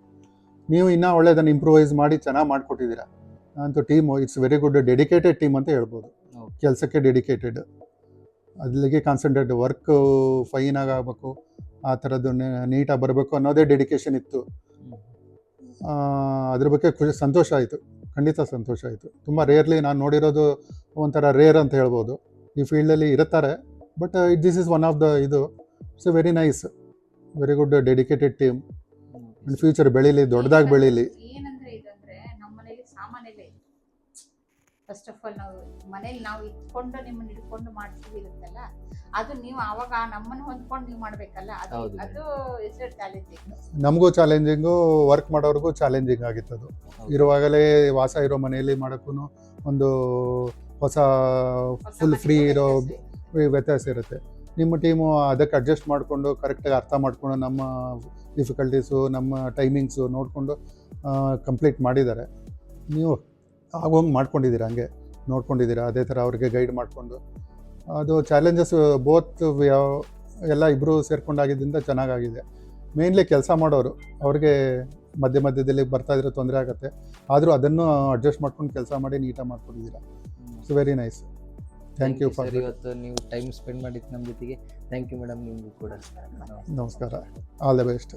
ನೀವು ಇನ್ನೂ ಒಳ್ಳೆಯದನ್ನು ಇಂಪ್ರೂವೈಸ್ ಮಾಡಿ ಚೆನ್ನಾಗಿ ಮಾಡಿಕೊಟ್ಟಿದ್ದೀರಾ. ಅಂತೂ team it's very good dedicated team ಅಂತ ಹೇಳ್ಬೋದು. ಕೆಲಸಕ್ಕೆ ಡೆಡಿಕೇಟೆಡ್, ಅಲ್ಲಿಗೆ ಕಾನ್ಸಂಟ್ರೇಟ್, ವರ್ಕ್ ಫೈನಾಗಿ ಆಗಬೇಕು, ಆ ಥರದ್ದು ನೀಟಾಗಿ ಬರಬೇಕು ಅನ್ನೋದೇ ಡೆಡಿಕೇಶನ್ ಇತ್ತು. ಅದ್ರ ಬಗ್ಗೆ ಸಂತೋಷ ಆಯಿತು, ಖಂಡಿತ ಸಂತೋಷ ಆಯಿತು. ತುಂಬ ರೇರ್ಲಿ ನಾನು ನೋಡಿರೋದು ಒಂಥರ ರೇರ್ ಅಂತ ಹೇಳ್ಬೋದು. ಈ ಫೀಲ್ಡಲ್ಲಿ ಇರುತ್ತಾರೆ, but this is one of the it's very nice, very good dedicated team. Future ಬೆಳೀಲಿ, ದೊಡ್ಡದಾಗಿ ಬೆಳೀಲಿ. ಏನಂದ್ರೆ ಇದಂದ್ರೆ ನಮ್ಮ ಮನೇಲಿ ಸಾಮಾನೆಲ್ಲ ಇತ್ತು. ಫಸ್ಟ್ ಆಫ್ ಆಲ್ ನಾವು ಮನೇಲಿ ನಾವು ಇಟ್ಕೊಂಡು ನಿಮ್ಮನ್ನ ಹಿಡ್ಕೊಂಡು ಮಾಡಿಸಿರುತ್ತಲ್ಲ, ಅದು ನೀವು ಆವಾಗ ನಮ್ಮನ್ನು ಹೊಂದ್ಕೊಂಡು ನೀವು ಮಾಡಬೇಕಲ್ಲ, ಅದು ಎಷ್ಟು ಚಾಲೆಂಜಿಂಗ್. ನಮಗೂ ಚಾಲೆಂಜಿಂಗು, ವರ್ಕ್ ಮಾಡೋರಿಗೂ ಚಾಲೆಂಜಿಂಗ್ ಆಗಿತ್ತು. ಅದು ಇರುವಾಗಲೇ ವಾಸ ಇರೋ ಮನೆಯಲ್ಲಿ ಮಾಡೋಕ್ಕೂ ಒಂದು ಹೊಸ ಫುಲ್ ಫ್ರೀ ಇರೋ ವ್ಯತ್ಯಾಸ ಇರುತ್ತೆ. ನಿಮ್ಮ ಟೀಮು ಅದಕ್ಕೆ ಅಡ್ಜಸ್ಟ್ ಮಾಡಿಕೊಂಡು ಕರೆಕ್ಟಾಗಿ ಅರ್ಥ ಮಾಡಿಕೊಂಡು ನಮ್ಮ ಡಿಫಿಕಲ್ಟೀಸು, ನಮ್ಮ ಟೈಮಿಂಗ್ಸು ನೋಡಿಕೊಂಡು ಕಂಪ್ಲೀಟ್ ಮಾಡಿದ್ದಾರೆ. ನೀವು ಆಗೋಂಗೆ ಮಾಡ್ಕೊಂಡಿದ್ದೀರಾ, ಹಂಗೆ ನೋಡ್ಕೊಂಡಿದ್ದೀರಾ, ಅದೇ ಥರ ಅವ್ರಿಗೆ ಗೈಡ್ ಮಾಡಿಕೊಂಡು. ಅದು ಚಾಲೆಂಜಸ್ ಬೋತ್ ಎಲ್ಲ ಇಬ್ಬರು ಸೇರ್ಕೊಂಡಾಗಿದ್ದರಿಂದ ಚೆನ್ನಾಗಾಗಿದೆ. ಮೇನ್ಲಿ ಕೆಲಸ ಮಾಡೋರು, ಅವ್ರಿಗೆ ಮಧ್ಯದಲ್ಲಿ ಬರ್ತಾಯಿದ್ರೆ ತೊಂದರೆ ಆಗುತ್ತೆ, ಆದರೂ ಅದನ್ನು ಅಡ್ಜಸ್ಟ್ ಮಾಡ್ಕೊಂಡು ಕೆಲಸ ಮಾಡಿ ನೀಟಾಗಿ ಮಾಡ್ಕೊಂಡಿದ್ದೀರಾ. It's very nice. Thank you for ಇವತ್ತು ನೀವು ಟೈಮ್ ಸ್ಪೆಂಡ್ ಮಾಡಿದ್ದು ನಮ್ಮ ಜೊತೆಗೆ. ಥ್ಯಾಂಕ್ ಯು ಮೇಡಮ್, ನಿಮಗೂ ಕೂಡ ನಮಸ್ಕಾರ. All the best.